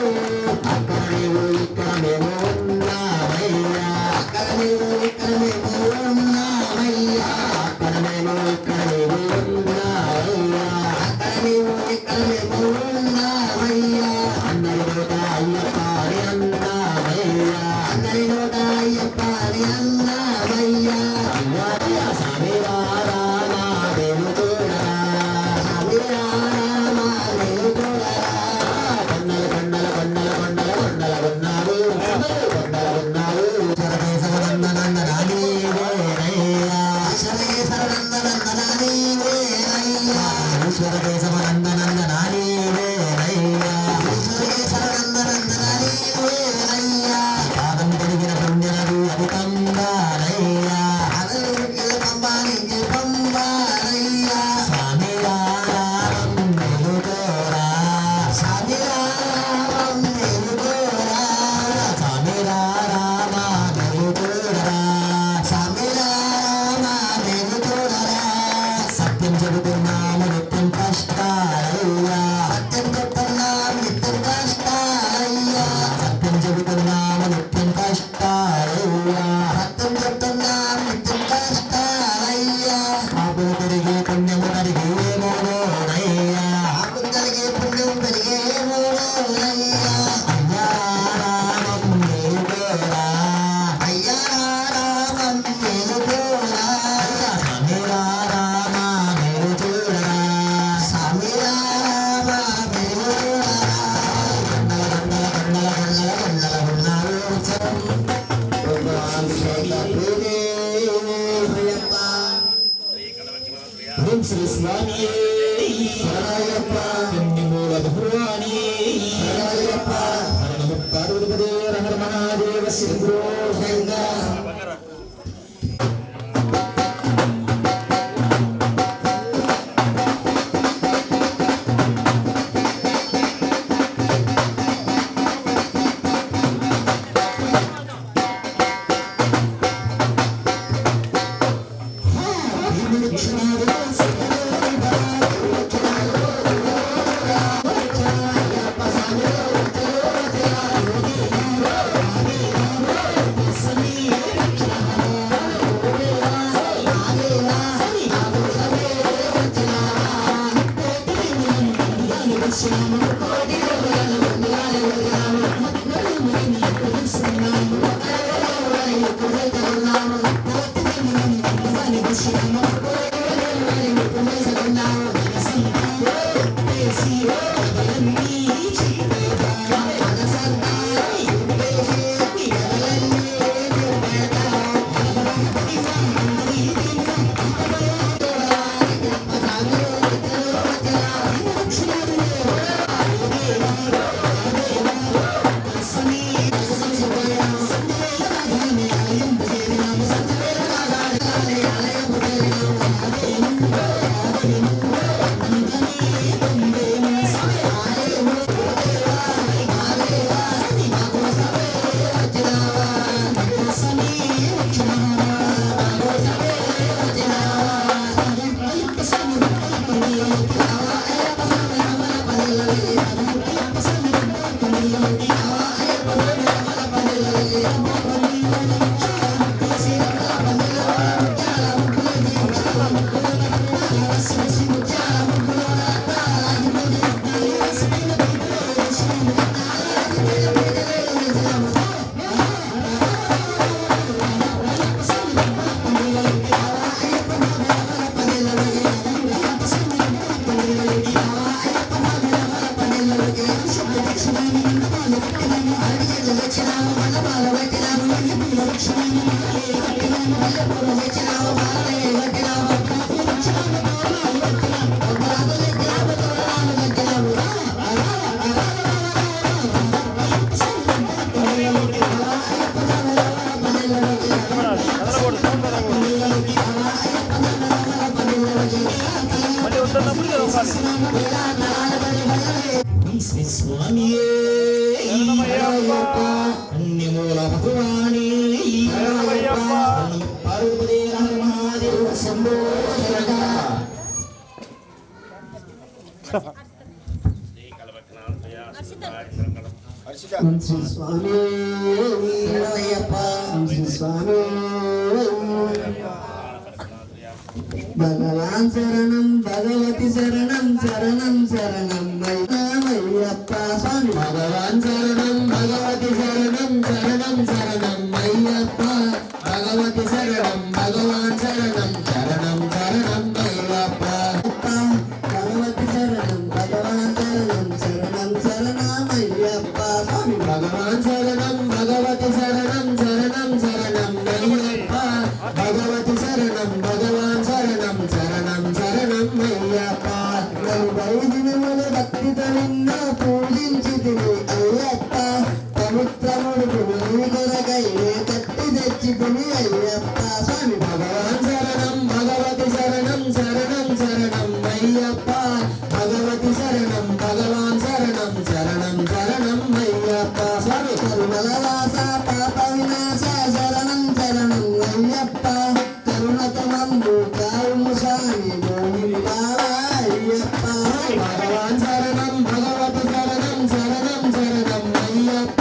అక్కడ నీవు ఇక్కడ మేము ఉన్నామయ్యా అక్కడ నీవు ఇక్కడ మేము ఉన్నామయ్యా అక్కడ మేము ఇక్కడ మేము ఉన్నామయ్యా అక్కడ నీవు ఇక్కడ మేము ఉన్నామయ్యా అందరి నోట అయ్యప్ప అని అన్నామయ్యా అందరి నోట అయ్యప్ప అని అన్నామయ్యా అయ్యా స్వామి రారా మా దేవుడు చూడరా స్వామి రారా మా దేవుడు చూడరా కొండల కొండల కొండల కొండల కొండల ఉన్నావు కొండల ఉన్నావు సరదేశవనందనందనాని వేరయ్యా సరదేశవనందనందనాని వేరయ్యా సరదేశవనందనందనాని వేరయ్యా సరదేశవనందనందనాని వేరయ్యా పాదం కలిగిన పుణ్యనదు అది పంబారయ్యా అదలు పంబానికి పంబారయ్యా స్వామి రామం వెలుగోరా స్వామి రామం వెలుగోరా స్వామి రామ వెలుగోరా స్వామి రామ వెలుగోరా సత్యం చెబుతున్నాము నిత్యం కష్టాలయ్యా సత్యం చెబుతున్నాము నిత్యం కష్టాలయ్యా సత్యం చెబుతున్నాము నిత్యం కష్టాలయ్యా సత్యం చెబుతున్నాము నిత్యం కష్టాలయ్యా పాపం పెరిగే పుణ్యము పెరిగేమోనయ్యా పాపం కలిగే పుణ్యం పెరిగేమోనయ్యా అయ్యా రామం వెలుగోరా అయ్యా రామం వెలుగోరా స్వామి రామ వెలుగోరా స్వామి రామ వెలుగోరా కొండల కొండల కొండల కొండల కొండల ఉన్నారు ఓం శ్రీ స్వామి శరణయ్యప్ప మూల భగవాని శరణయ్యప్ప హర నమ పార్వతీపదే హర మహాదేవ శంభో శంకర Thank you. శ్రీ స్వామియే అన్యమూల భగవాని పార్వతీ మహాదేవ శంభో శ్రీ స్వామి శ్రీ స్వామి భగవాన్ శరణం భగవతి శరణం శరణం శరణం అయ్యప్ప స్వామి భగవాన్ శరణం భగవతి శరణం శరణం శరణం అయ్యప్ప భగవతి శరణం భగవాన్ శరణం శరణం శరణం అయ్యప్ప భగవతి శరణం భగవాన్ శరణం శరణం శరణం అయ్యప్ప స్వామి భగవాన్ శరణం భగవతి శరణం శరణం శరణం అయ్యప్ప భగవతి శరణం భగవాన్ శరణం శరణం శరణం అయ్యప్ప వైదినములు భక్తితో నిన్ను పూజించితివి అయ్యప్ప పవిత్రముడు నీ కొరకై కట్టి తెచ్చితివి అయ్యప్ప స్వామి భగవాన్ శరణం భగవతి శరణం శరణం శరణం అయ్యప్ప భగవతి శరణం భగవాన్ శరణం శరణం శరణం అయ్యప్ప స్వామి కరుణలవాస పాప వినాశ శరణం శరణం అయ్యప్ప కరుణతమందు కారుము స్వామి అయ్యప్ప భగవాన్ శరణం భగవతి శరణం శరణం శరణం అయ్యప్ప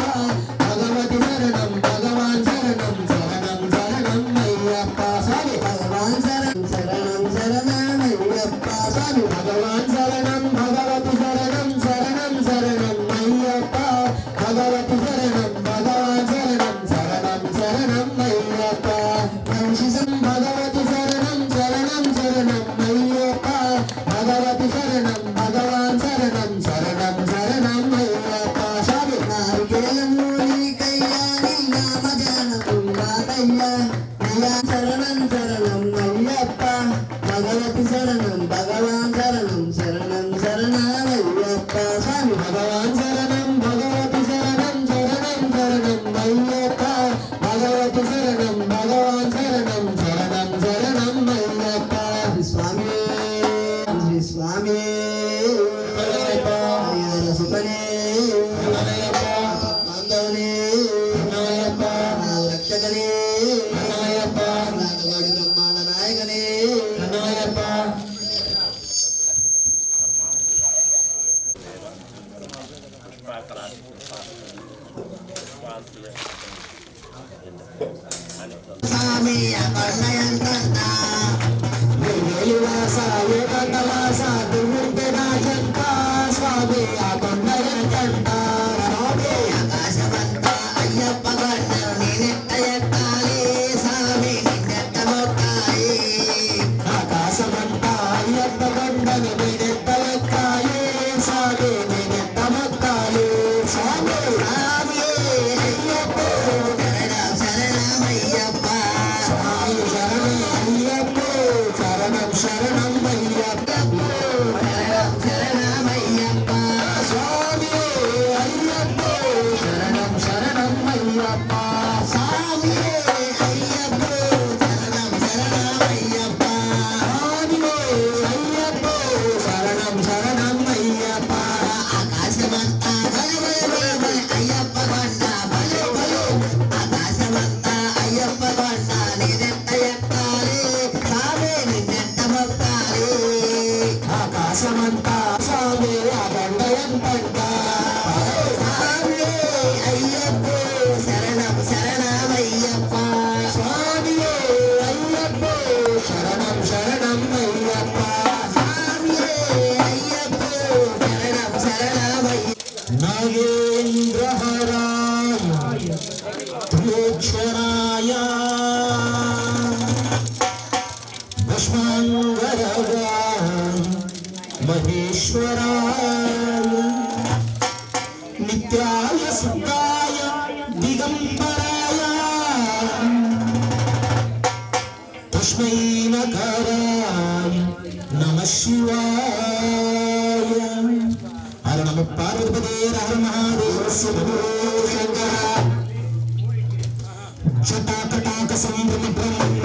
భగవతి శరణం భగవాన్ శరణం శరణం శరణం అయ్యప్ప స్వామి భగవాన్ శరణం శరణం శరణం అయ్యప్ప స్వామి భగవాన్ శరణం భగవతి శరణం శరణం శరణం అయ్యప్ప భగవతి శరణం భగవాన్ శరణం శరణం శరణం అయ్యప్ప భగవతి శరణం శరణం శరణం అయ్యప్ప భగవతి శరణం భగవాన్ శరణం శరణం శరణం అయ్యప్ప స్వామి నారికేలము నీకయ్యాని నామజనము నాదయ్యా శరణం శరణం అయ్యప్ప భగవతి శరణం భగవాన్ శరణం శరణం శరణం అయ్యప్ప స్వామి భగవాన్ శరణం భగవతి శరణం శరణం శరణం అయ్యప్ప భగవతి శరణం భగవాన్ శరణం శరణం శరణం అయ్యప్ప స్వామి శ్రీ స్వామి సుఖనే బాంధవనే రక్షకనే నాగవాడి బ్రహ్మాండ నాయకనే స్వామి అపర్ణయంత్రన్నా స్వామి ఆకొండయంట స్వామి ఆకాశమంత అయ్యప్ప గడ్డ నేనెట్ట ఎక్కాలి స్వామి నిన్నెట్ట మొక్కాలి ఆకాశమంత అయ్యప్ప గడ్డను నేనెట్ట ఎక్కాలి స్వామి నేనెట్ట మొక్కాలి స్వామి స్వామి అయ్యప్ప శరణం శరణమయ్యప్ప స్వామి శరణం అయ్యప్ప శరణం శరణం అయ్యప్ప శరణం శరణమయ్యప్ప స్వామి అయ్యప్ప శరణం శరణం అయ్యప్ప స్వామి అయ్యప్ప శరణం శరణమయ్యప్ప స్వామి అయ్యప్ప శరణం శరణం అయ్యప్ప ఆకాశమంతా అయ్యప్ప కొండ బలు బలు ఆకాశమంతా అయ్యప్ప కొండ నేనెట్ట ఎక్కాలి స్వామి నిన్నెట్ట మొక్కాలి ఆకాశమంతా స్వామి అగండయంట స్వామి అయ్యప్ప శరణం శరణమయ్యప్ప స్వామి అయ్యప్ప శరణం శరణం అయ్యప్ప స్వామి అయ్యప్ప శరణం శరణమయ్యప్ప నాగేంద్రహరాయ త్రిలోచనాయ భస్మాంగరగా మహేశ్వరాయ నిత్యాయ శుద్ధాయ దిగంబరాయ తస్మై నకరాయ నమః శివాయ హర నమ పార్వతీ హర మహాదేవ శంభో శంకర జటాకటాక సంభ్రమ బ్రహ్మ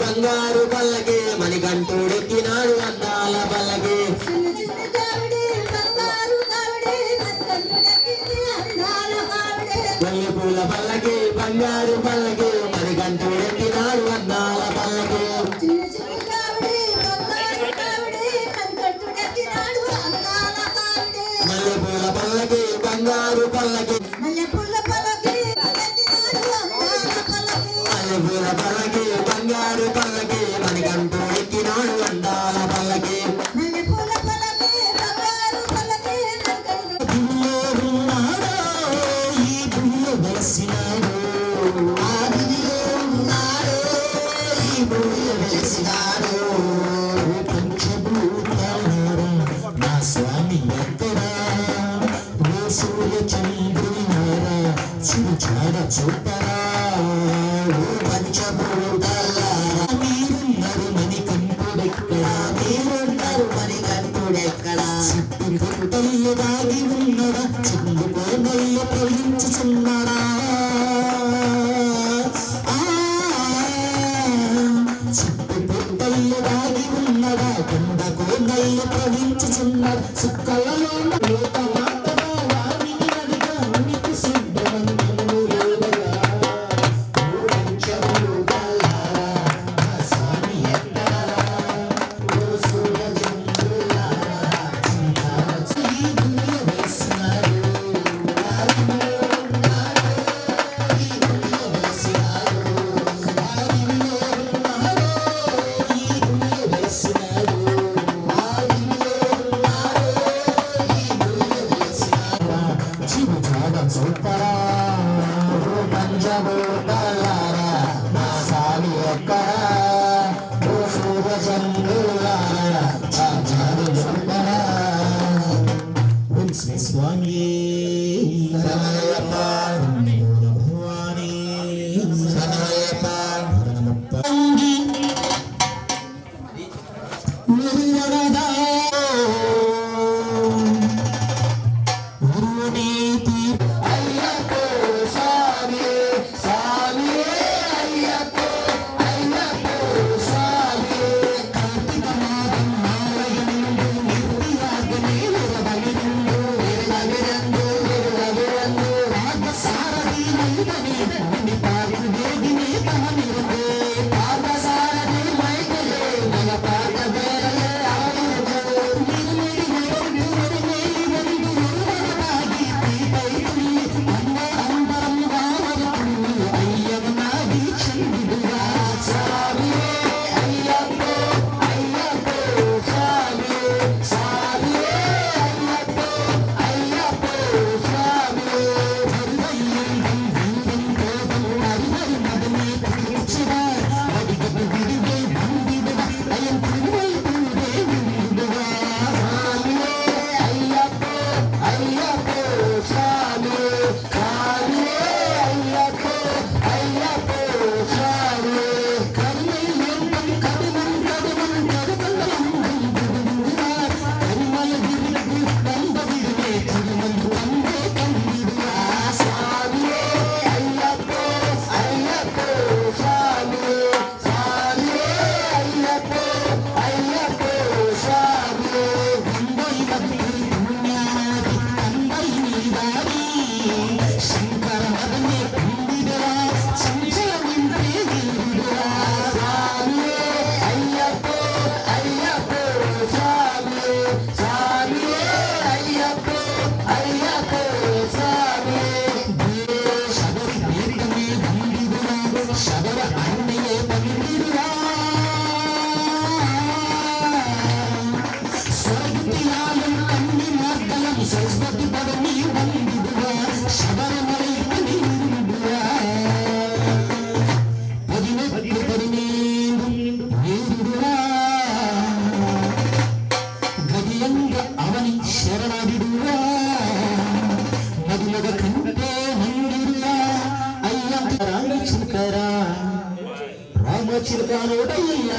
బంగారు పల్లకి మణికంఠుడెక్కినాడు అందాల పల్లకి మల్లె పూల పల్లకి బంగారు పల్లకి మణికంఠుడెక్కినాడు అందాల పల్లకి మల్లె పూల పల్లకి బంగారు పల్లకి మల్లె పూల పల్లకి బంగారు పల్లకి మణికంఠుడెక్కినాడు అందాల పల్లకి నా స్వామి ఎక్కడా సూర్య చంద్రునారా చూచాడ చూపరా పంచభూతాల మీరున్నారు మణికంఠుడెక్కడా మీరున్నారు మణికంఠుడెక్కడా చుట్టుకొట్టల్లో దాగి ఉన్నదా చుట్టుకోనల్లో ప్రవహించుచున్నాడా చుట్టుకొట్టల్లో దాగి ఉన్నదా కొండకోనల్లో ప్రవహించుచున్నాడు సుక్కలలో స్వామి భవానీ సారథి శబర అన్నయ్యే పగిలిరువా స్వర్గతియాలం అన్ని మార్గలం సరస్వతి పదవి వందిదువా శబరమలై పగిలిరువా పదినేదువా గదియంగ అవని శరణాడిడువా మధుమగ కంటే మందిరువా అయ్యా రామ చిలకరా రామ చిలకరోడయ్యా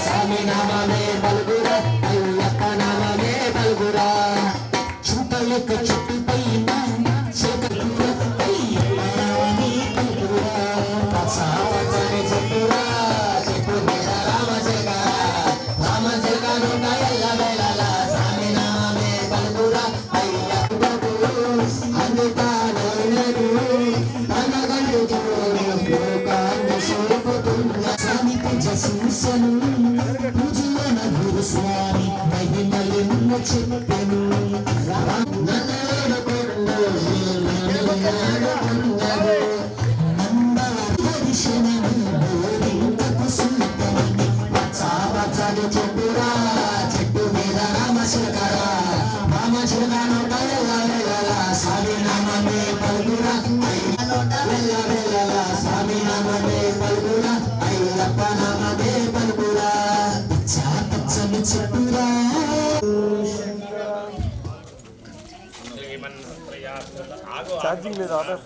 స్వామి నామే పలుగురా అయ్యప్ప నామే పలుగురా చుట్టలక చుట్టు పైన స్వామి మహిమలను చెప్పెను చెట్టురా చెట్టు మీద రామశిలకరా రామశిలకను స్వామి నామే పలుగురా స్వామి నామే పలుగురా అయ్యప్ప నామే పలుగురా పచ్చని చెట్టురా ఛార్జింగ్ లేదు ఆర్డర్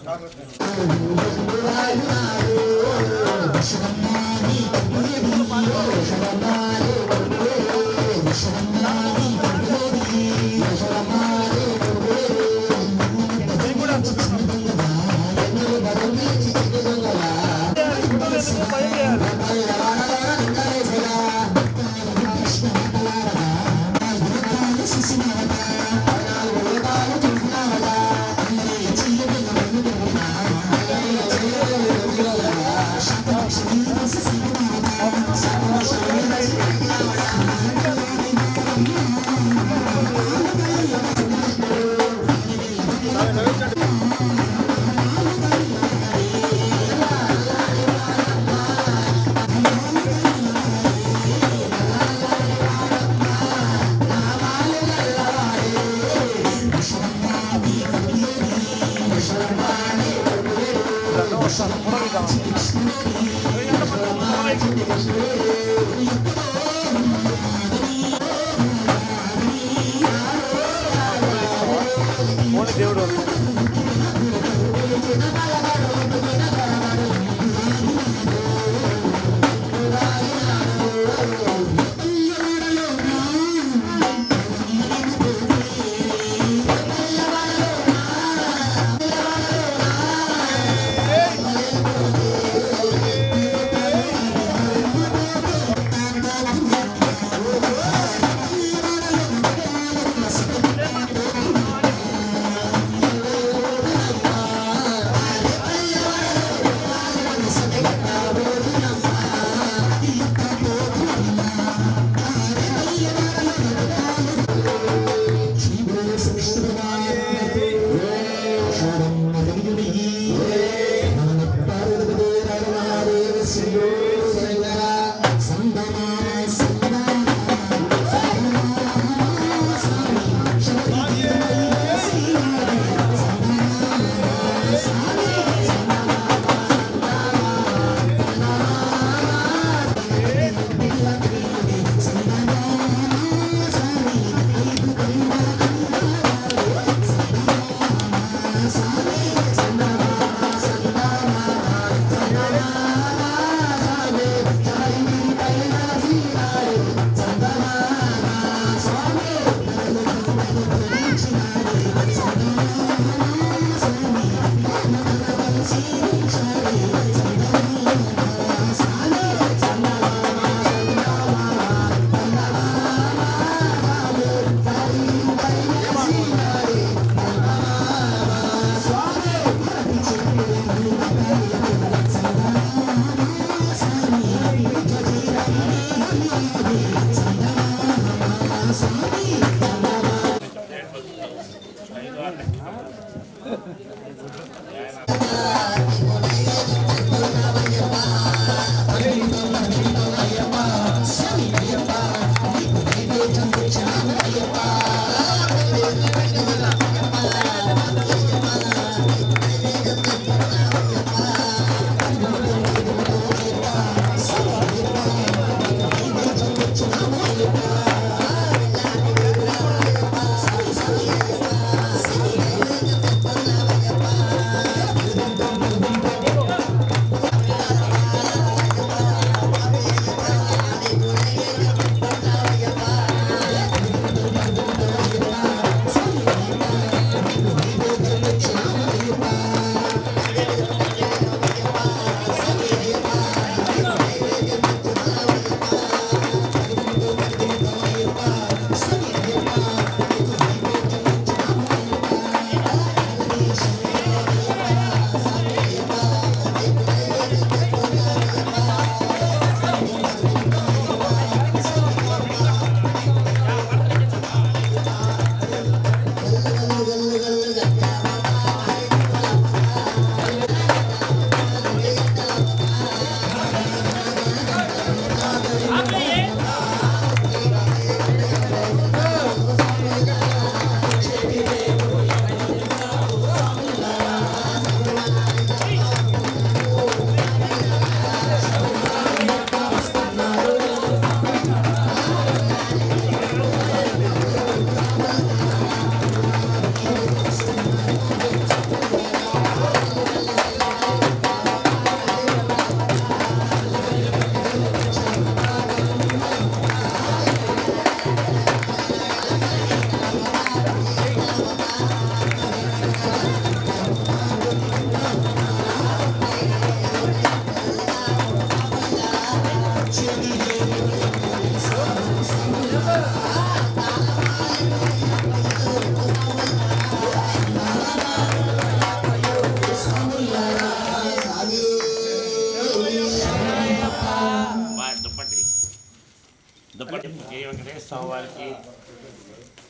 దుప్పటి జయ వెంకటేశ్వర స్వామి వారికి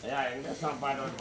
అయ్యా వెంకటేశ్వర స్వామి పాట ఒకటి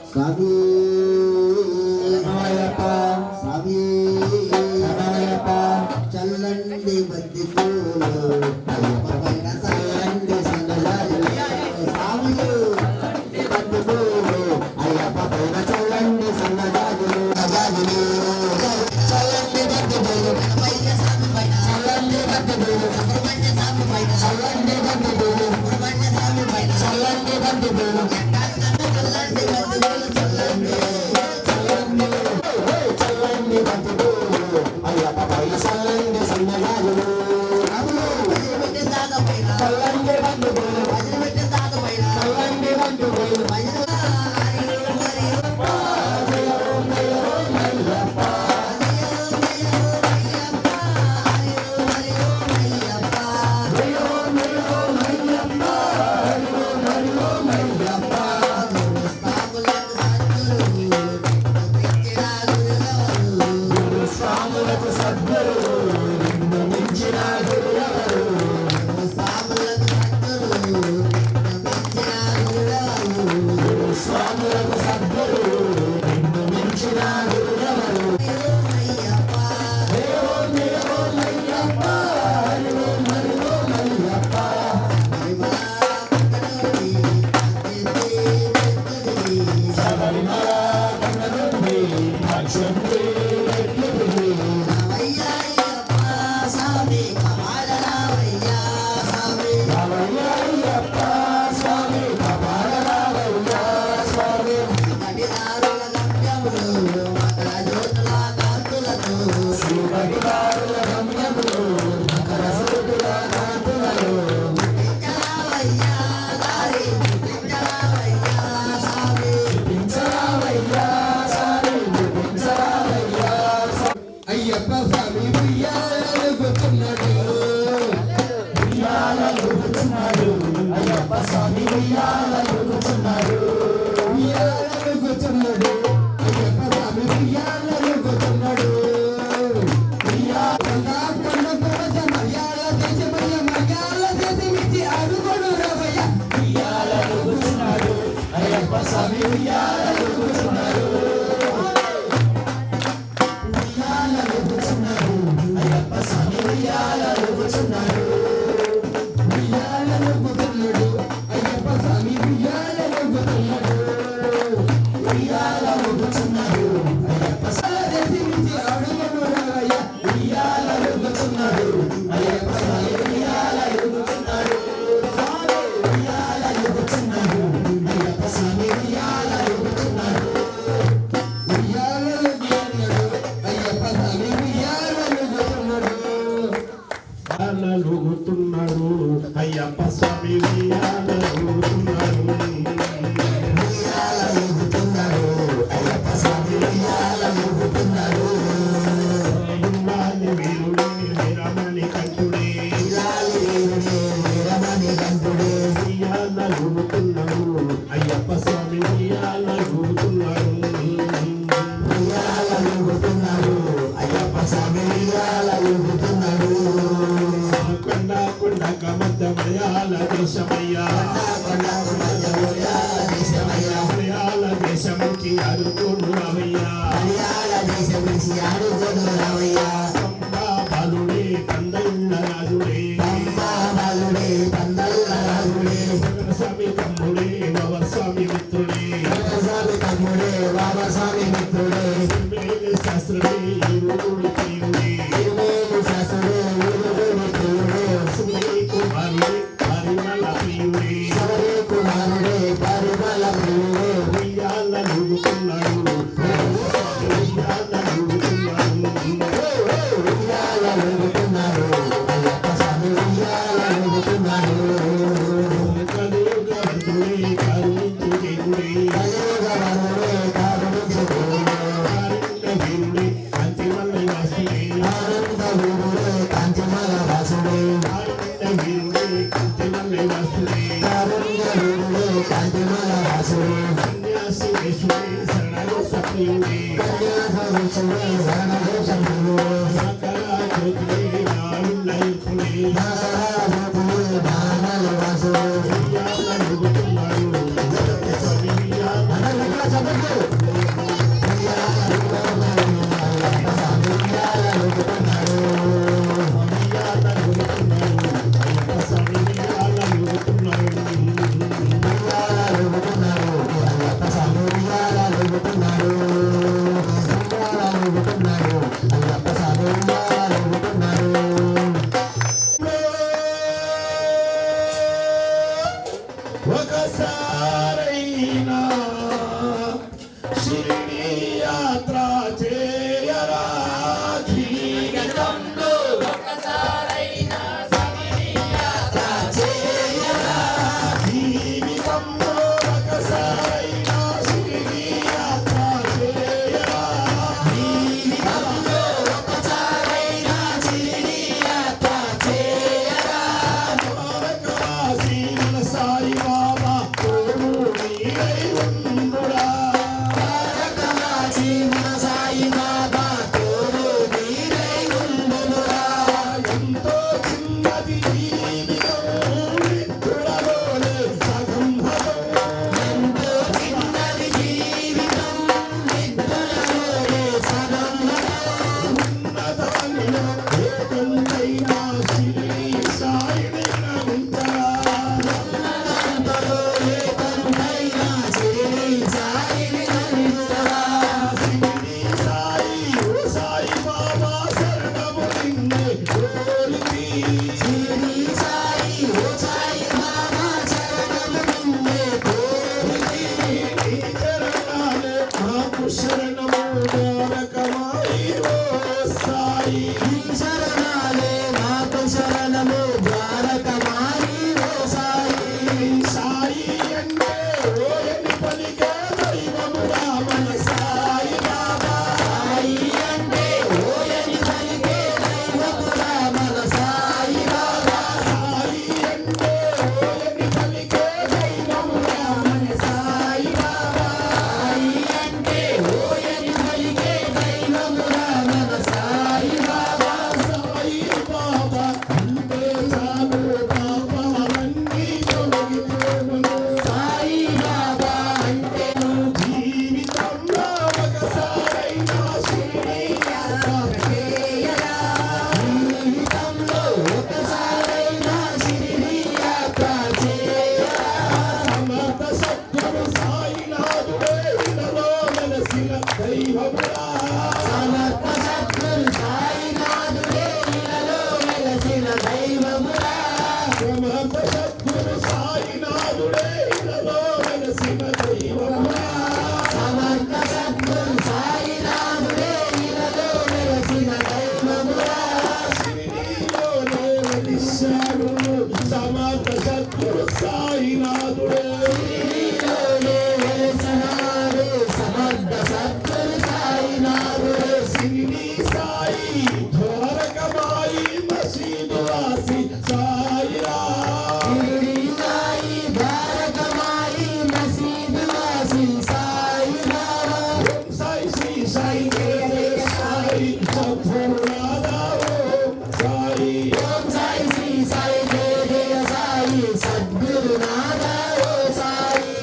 స్వామి స్వామి చల్లండి బద్ది పూలు అయ్యప్ప పైన చల్లండి సంగజాజులు స్వామి బద్ది పూలు అయ్యప్ప పైన చల్లండి సంగజాజులు చల్లండి బద్ది పూలు పైన స్వామి పైన చల్లండి బద్ది పూలు స్వామి పైన చల్లండి బద్ది పూలు స్వామి పైన చల్లండి బద్ది పూలు అయ్యప్ప స్వామి అయ్యప్ప స్వామి మలయాళ దేశమయ్యా మలయాళ దేశముకి అరుకును రావయ్యా బాలుడే పందళ్ళ రాజుడే స్వామి తమ్ముడే బాబస్వామి మిత్రుడే శాస్త్రుడే ఇరువుడు ప్రియుడే ఉయ్యాల నూగుతున్నాడు శరణఘోష ప్రియుడే సకల జ్యోతిలే నాలుళ్ళ ఇప్పుడే ఒకసారైనా షిరిడి యాత్ర చేయరా జీవితంలో ఒకసారైనా షిరిడి యాత్ర చేయరా జీవితంలో ఒకసారైనా షిరిడి యాత్ర చేయరా జీవితంలో ఒకసారైనా షిరిడి యాత్ర చేయరా ద్వారకావాసి మన సాయి బాబా తోడు నీడై ఉండురా ద్వారకావాసి మన సాయి బాబా తోడు నీడై ఉండురా ఎంతో చిన్నది జీవితం నిద్రలోనే సగం భవం ఎంతో చిన్నది జీవితం నిద్రలోనే సగం భవం ఉన్నతమనిలో ఏకంతైనా షిరిడి సాయిని నమ్ముతారా ఉన్నతంతలో ఏకంతైనా షిరిడి సాయిని నమ్ముతారా షిరిడి సాయి ఓ సాయి బాబా శరణము నిన్నే కోరితి షిరిడి సాయి ఓ సాయి బాబా శరణము నిన్నే కోరితి నీ చరణాలే మాకు శరణము ద్వారకమాయి ఓ సాయి నీ శరణాలే మాకు శరణము ద్వారకమాయి ఓ సాయి సాయి అంటే ఓయని పలికే దైవమురా మన సాయి బాబా సాయి అంటే ఓయని పలికే దైవమురా మన సాయి బాబా సాయి అంటే ఓయని పలికే దైవమురా మన సాయి బాబా సాయి అంటే ఓయని పలికే దైవమురా మన సాయి బాబా సాయి బాబా అంటే చాలు పాపాలన్నీ తొలగిపోవును సాయి బాబా అంటే జీవితంలో ఒకసారైనా షిరిడి యాత్ర చేయరా జీవితంలో ఒకసారైనా షిరిడి యాత్ర చేయరా సమర్థ సద్గురు సాయినాథుడే ఇలలో వెలసిన దైవమురా సమర్థ సద్గురు సాయినాథుడే ఇలలో వెలసిన దైవమురా సమర్థ సద్గురు సాయినాథుడే ఇలలో వెలసిన దైవమురా సమర్థ సద్గురు సాయినాథుడే ఇలలో వెలసిన దైవమురా షిరిడిలోనే వెలిశాడు సమర్థ సద్గురు సాయినాథుడే షిరిడిలోనే వెలిశాడు సమర్థ సద్గురు సాయినాథుడే షిరిడి సాయి ద్వారకమాయి మసీదు వాసి సాయిరా షిరిడి సాయి ద్వారకమాయి మసీదు వాసి సాయిరా ఓం సాయి శ్రీ సాయి జయ జయ సాయి సద్గురునాథా ఓం సాయి ఓం సాయి శ్రీ సాయి జయ జయ సాయి సద్గురునాథా ఓ సాయి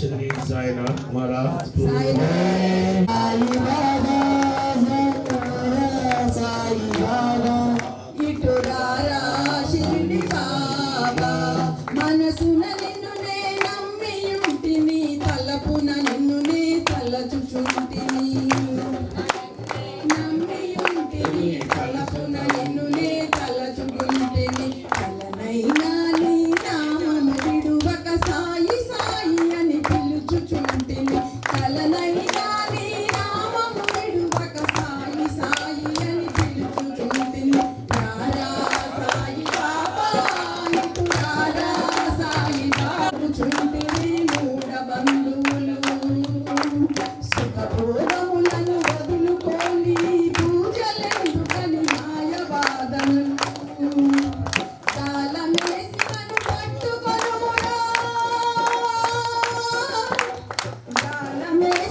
శ్రీ సాయినాథ్ మహారాజ్ సాయి బాబా సాయి బాబా ఇటురారా షిరిడి బాబా మనసున నిన్ను నే నమ్మి ఉంటిని తలపున నిన్ను నే తలచుచుంటిని నమ్మి ఉంటిని తలపున నిన్ను నే తలచుకుంటిని కలనైనా నీ నామము విడువక సాయి సాయి అని పిలుచుచుంటిని కలనైనా నీ నామము విడువక సాయి సాయి అని పిలుచుచుంటిని రారా సాయి బాబా ఇటు రారా సాయి బాబు చుంటిని మూఢ బంధువులు సుఖభోగములను వదులుకొని పూజలెందుకని మాయవాదములు కాలమేసి నన్ను పట్టుకొనుమురా కాలమేసి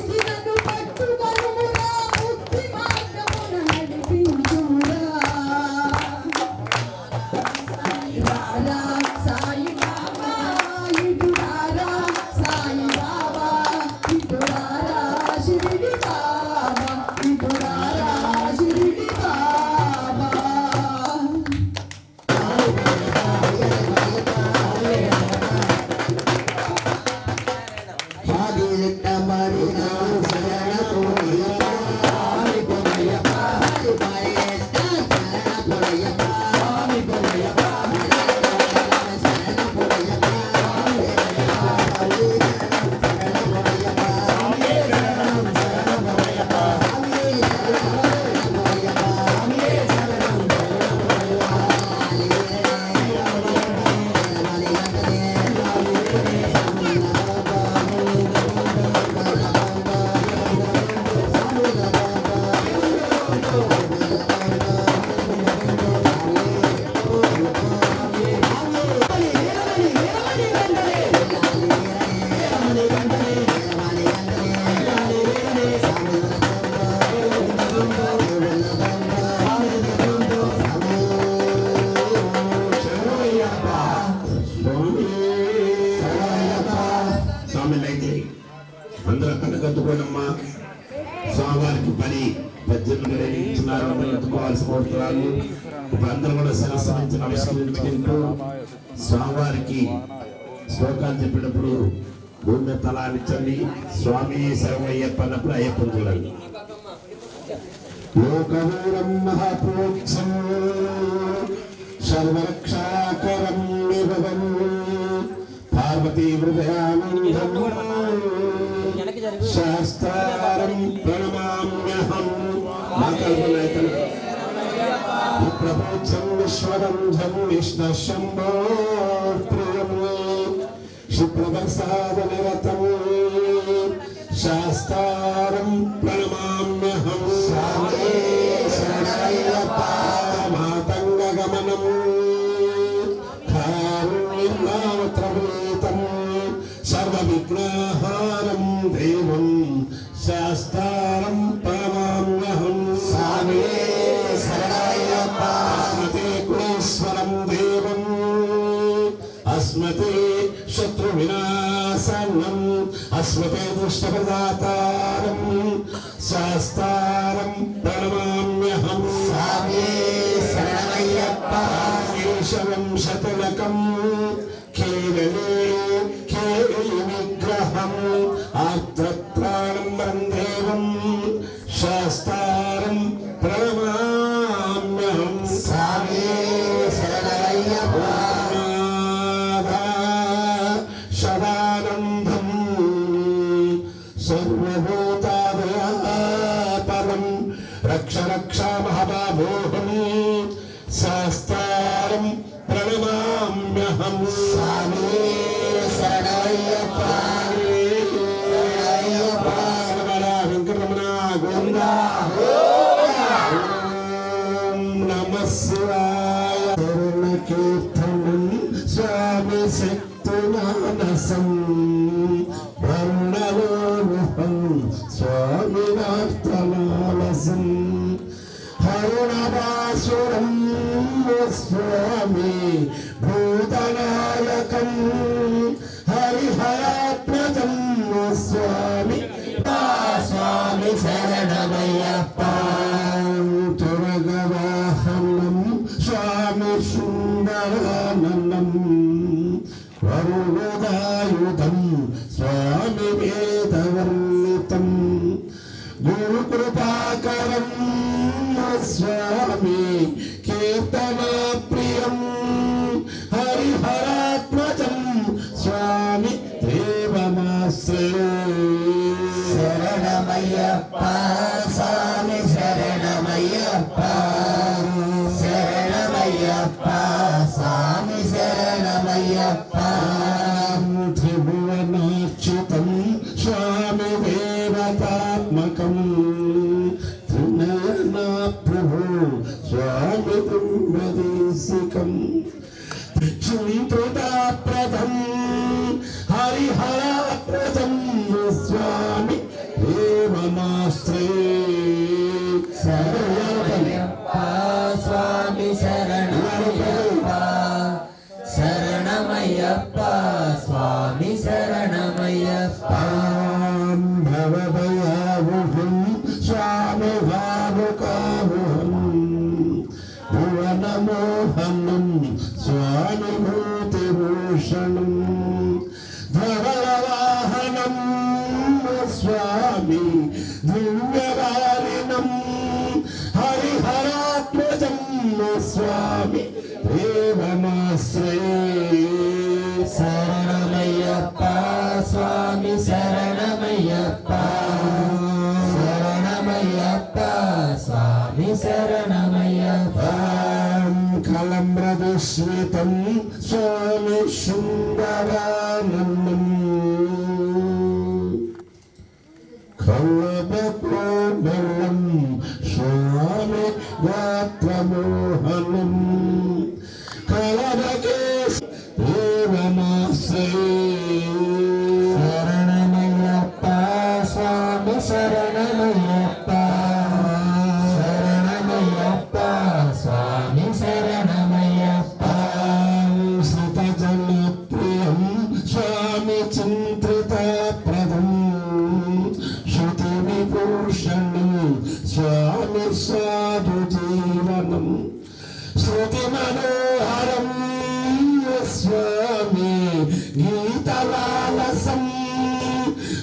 షిరిడి బాబా ఇటురారా షిరిడి బాబా స్వామినైతే అందరూ కనకత్తుకోనమ్మా స్వామివారికి పని 18 ఇచ్చినారు ఎత్తుకోవాల్సిన కోరుతున్నారు అందరూ కూడా సరస్సు నమస్కరించుకుంటూ స్వామివారికి శ్లోకాలు చెప్పినప్పుడు భూమి తలానిచ్చండి స్వామి శరణయ్యప్ప అన్నప్పుడు అయ్యప్పని చూడండి లోకమూలం మహాప్రోక్షం సర్వరక్షాకరం విభవం పార్వతీ హృదయానందం శాస్త్రారం ప్రణమామ్యహం ప్రపంచం విశ్వరంజం విష్ణశంభో ప్రియం శుక్రప్రసాదనిరతం శాస్త్రారం ప్రణమామ్యహం మాతంగగమనం కారుణ్యమాత్రభూతం సర్వవిఘ్నహారం దేవం శాస్త్రారం పరమామ్యహం స్మృతేశ్వరం దేవం అస్మతే శత్రు వినాశనం అస్మతే దుష్టప్రదాతారం శాస్త్రారం ప్రణమామ్యహం కేశవం శతలకం కేవలే కేవలి విగ్రహం ఆత్రత్రాణం వందేవం శాస్త్రారం ప్రణమామ్యహం శదానందం సర్వభూతాదయాపరం రక్ష రక్ష మహాబాహోహం శాస్త్రారం ప్రణమామ్యహం వెంకటరమణ గోవింద నమః శివాయ కీర్తనం స్వామి శక్తుమానసం బ్రహ్మలోహం స్వామి నార్తమానసం హరుణవాసురం స్వామి భూతనాయకం హరిహరాత్మజం స్వామి స్వామి శరణమయ్యప్ప తురగవాహనం స్వామి సుందరానందం వరుణాయుధం స్వామి వేదవర్ణితం గురుకృపాకరం స్వామి కీర్తన ప్రియం హరిహరాత్మజం స్వామి దేవమాశ్రయే శరణమయ్యప్ప స్వామి శరణమయ్యప్ప శరణమయ్యప్ప స్వామి శరణమయ్యప్ప త్రిభువనాచ్యుతం స్వామి దేవతాత్మకం ప్రభు స్వామి బ్రహ్మదేశికం చింతృతాప్రదం హరిహరాప్రదం స్వామి దేవమాశ్రయే శరణమయ్యప్ప స్వామి శరణమయ్యప్ప శరణమయ్యప్ప స్వామి శరణమయ్యప్ప భవభయావు స్వామి దివ్యవారిణం హరిహరాత్మజం స్వామి దేవమాశ్రయే శరణమయ్యప్ప స్వామి శరణమయ్యప్ప శరణమయ్యప్ప స్వామి శరణమయ్యప్ప కళంబ్రదుశ్రితం స్వామి సుందరానందం కళపకోమలం స్వామి గాత్రమోహనం కళకే దేవమాశ్రయే శరణమయ్యప్ప స్వామి శరణమయ్యప్ప శరణమయ్యప్ప స్వామి శరణమయ్యప్ప శ్రుతజనప్రియం స్వామి చింత్రితప్రదం శృతి విభూషణం స్వామి సాధు జీవనం శృతి మనోహరం స్వామి గీతలాలసం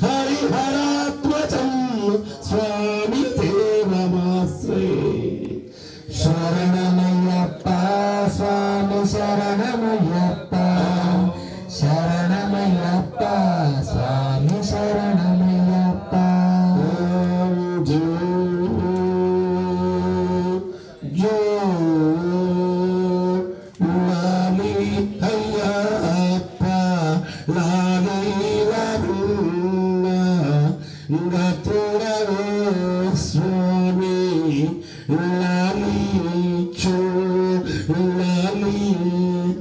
హరిహరాత్మజం స్వామి దేవమాశ్రయే శరణమయ్యప్ప స్వామి శరణమయ్యప్ప శరణమయ్యప్ప స్వామి శరణమయ్యప్ప జో జో లాలి అయ్యప్ప లాలి లరుణ గతుడవో స్వామి లాలి చో లాలి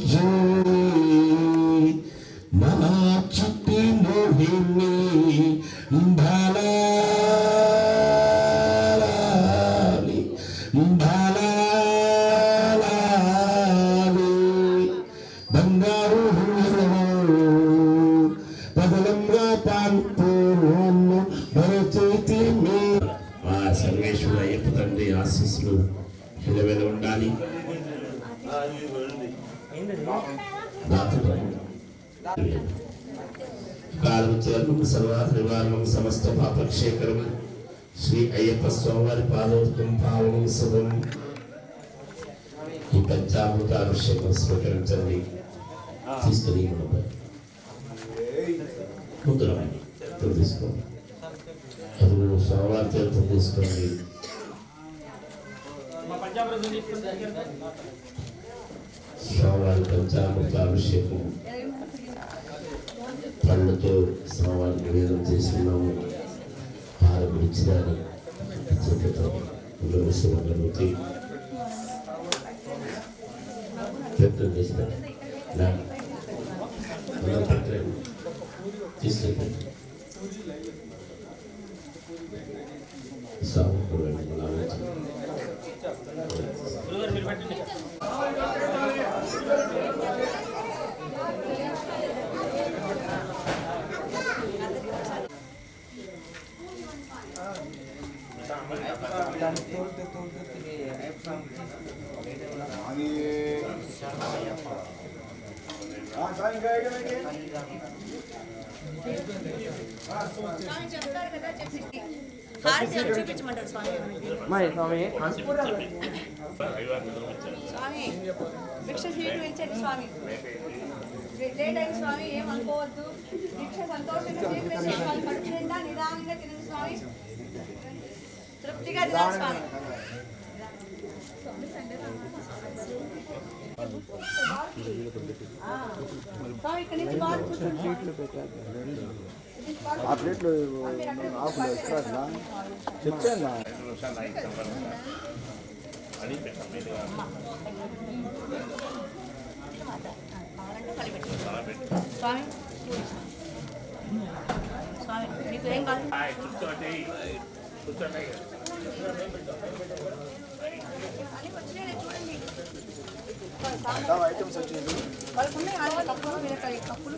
చో మా చిట్టి మోహిని భలాలి భలాలి బంగారు పదలంగా పాల్పోను భరచేతి మీ మా సర్వేశ్వర అయ్యప్ప తండ్రి ఆశీస్సులు నిలవేద ఉండాలి కాలము సర్వాధ నివారణం సమస్త పాపక్షేకరం శ్రీ అయ్యప్ప స్వామివారి పాదోత్కం పావనం శుభం ఈ పంచామృత అభిషేకం స్వీకరించండి తీసుకుని ముందురండి తీసుకోండి అది స్వామివారి తీర్థం తీసుకోండి స్వామివారి పంచామృత అభిషేకం పళ్ళతో స్వామివారి నివేదన చేస్తున్నాము ఆరబిడిచిదాన్ని చేతితో గమనించగలుగుతాయి పెట్టడం చేసిన పెట్టండి తీసుకెళ్ళి స్వామి స్వామి చెప్తారు కదా చెప్పి హారతి చూపించమంటారు స్వామి స్వామి భిక్ష స్వీట్ ఇచ్చండి స్వామి లేట్ అయింది స్వామి ఏం అనుకోవద్దు భిక్ష సంతోషంగా స్వీకరించండి స్వామి కడుపు నిండా నిదానంగా తినండి స్వామి తృప్తిగా తినాలి స్వామి స్వామి ఇక్కడి నుంచి బాగా ఆ ప్లేట్లు ఆకులు ఎక్స్ట్రా చెప్తాను స్వామి స్వామి మీకు ఏం కాదు అన్నీ వచ్చినాయి చూడండి ఐటమ్స్ వచ్చేది వాళ్ళకున్నాయి కప్పులు కప్పులు